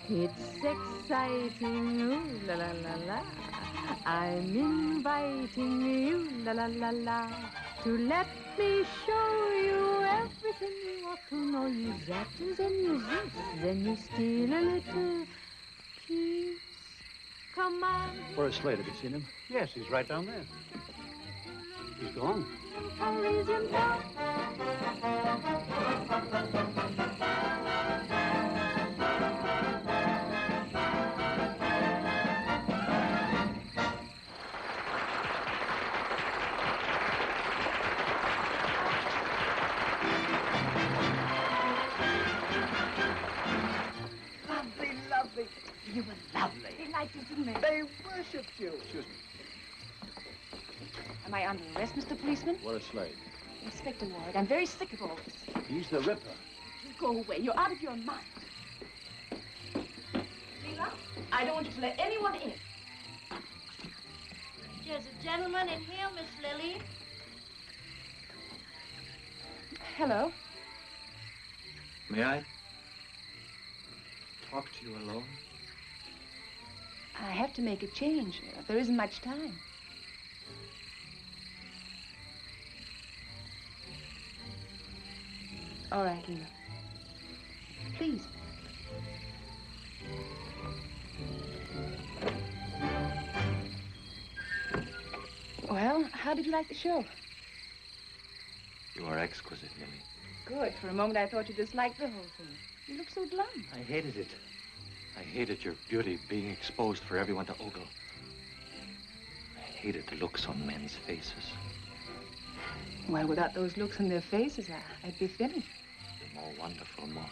It's exciting, ooh la la la la. I'm inviting you, la la la la, to let me show you everything you ought to know. You zap, then you zip, then you steal a little kiss. Come on. Where's Slade? Have you seen him? Yes, he's right down there. He's gone. Parisian town. Lovely. You were lovely. They liked you, didn't they? They worshipped you. Excuse me. Am I under arrest, Mr. Policeman? Where's Slade? Inspector Ward, I'm very sick of all this. He's the Ripper. You go away. You're out of your mind. Leela, I don't want you to let anyone in. There's a gentleman in here, Miss Lily. Hello. May I talk to you alone? I have to make a change. There isn't much time. All right, Leela. Please. Well, how did you like the show? You are exquisite, Lily. Good. For a moment, I thought you disliked the whole thing. You look so glum. I hated it. I hated your beauty being exposed for everyone to ogle. I hated the looks on men's faces. Well, without those looks on their faces, I'd be finished. You're more wonderful, more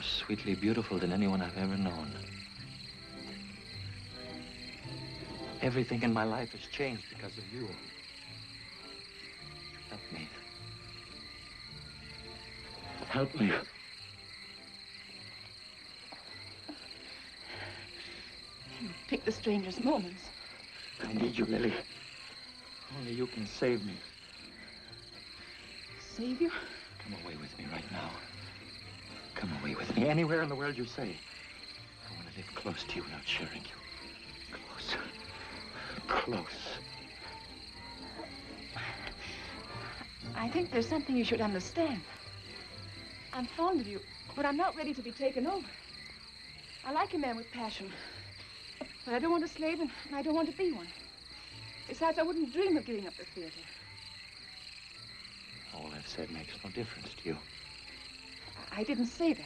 sweetly beautiful than anyone I've ever known. Everything in my life has changed because of you. Help me. Help me. You pick the strangest moments. I need you, Lily. Only you can save me. Save you? Come away with me right now. Come away with me anywhere in the world you say. I want to live close to you without sharing you. Close. Close. I think there's something you should understand. I'm fond of you, but I'm not ready to be taken over. I like a man with passion, but I don't want a slave, and I don't want to be one. Besides, I wouldn't dream of giving up the theater. All I've said makes no difference to you. I didn't say that.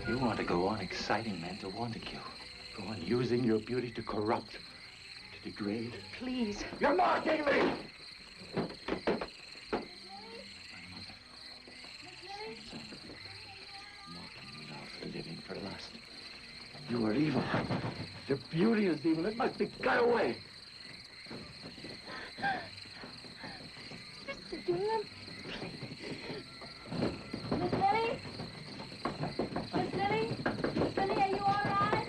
You want to go on exciting men to wanting you. Go on using your beauty to corrupt, to degrade. Please. You're mocking me! For lust. You are evil. Your beauty is evil. It must be cut away. Mr. Dillon. Miss Lily? Miss Lily? Miss Lily, are you all right?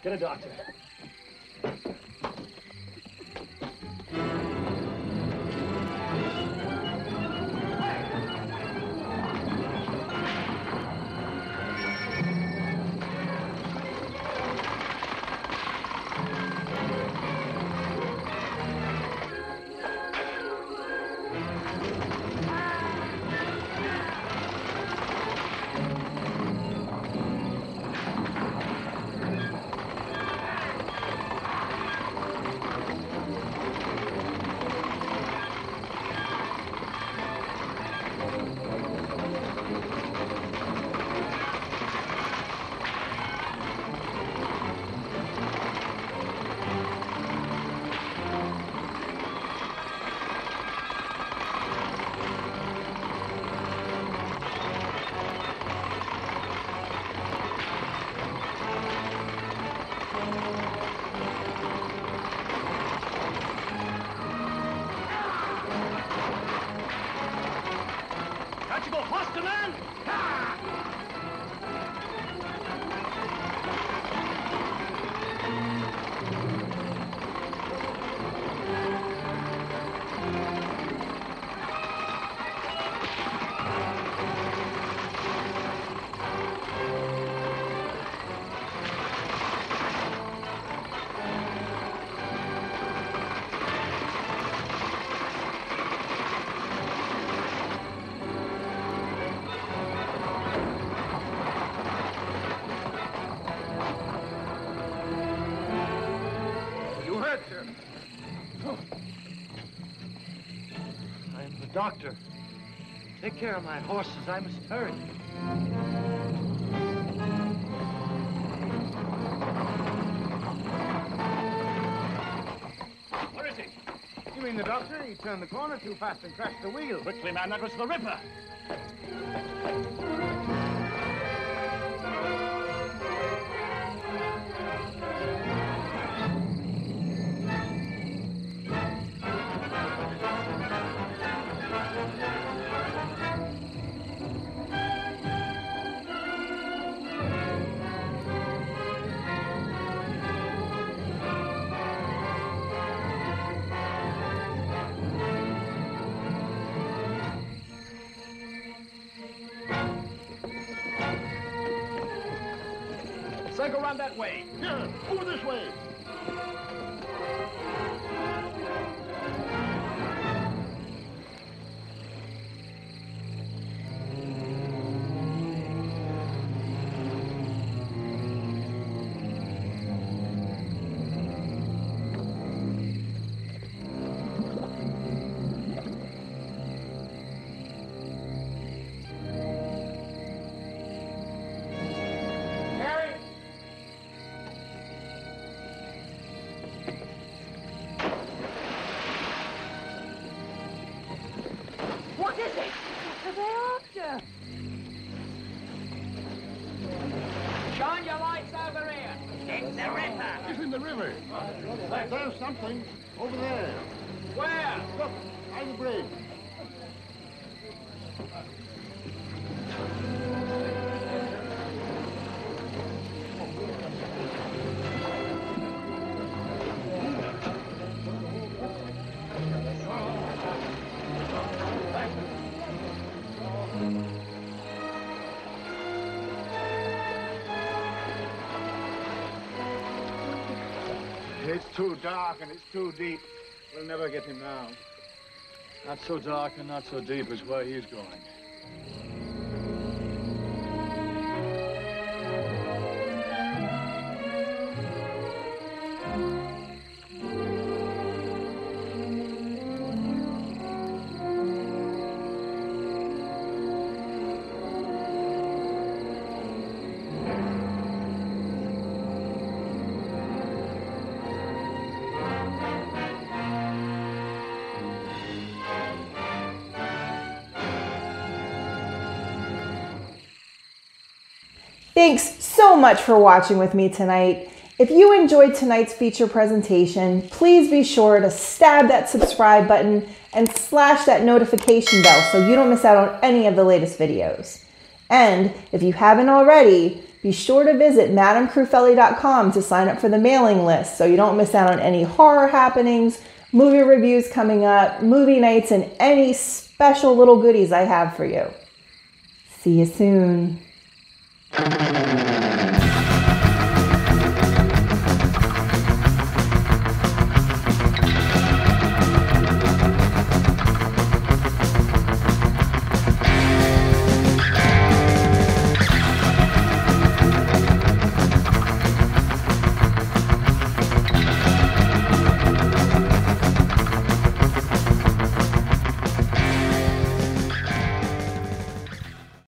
Get a doctor. I'm the doctor. Take care of my horses. I must hurry. Where is he? You mean the doctor? He turned the corner too fast and crashed the wheel. Quickly, man, that was the Ripper. Say, go round that way. Yeah, over this way. What is it? What are they after? Shine your lights over here. It's the Ripper. It's in the river. There's something over there. Where? Look, by the bridge. It's too dark and it's too deep. We'll never get him now. Not so dark and not so deep as where he's going. Thanks so much for watching with me tonight. If you enjoyed tonight's feature presentation, please be sure to stab that subscribe button and slash that notification bell so you don't miss out on any of the latest videos. And if you haven't already, be sure to visit MadameCrufeli.com to sign up for the mailing list so you don't miss out on any horror happenings, movie reviews coming up, movie nights, and any special little goodies I have for you. See you soon.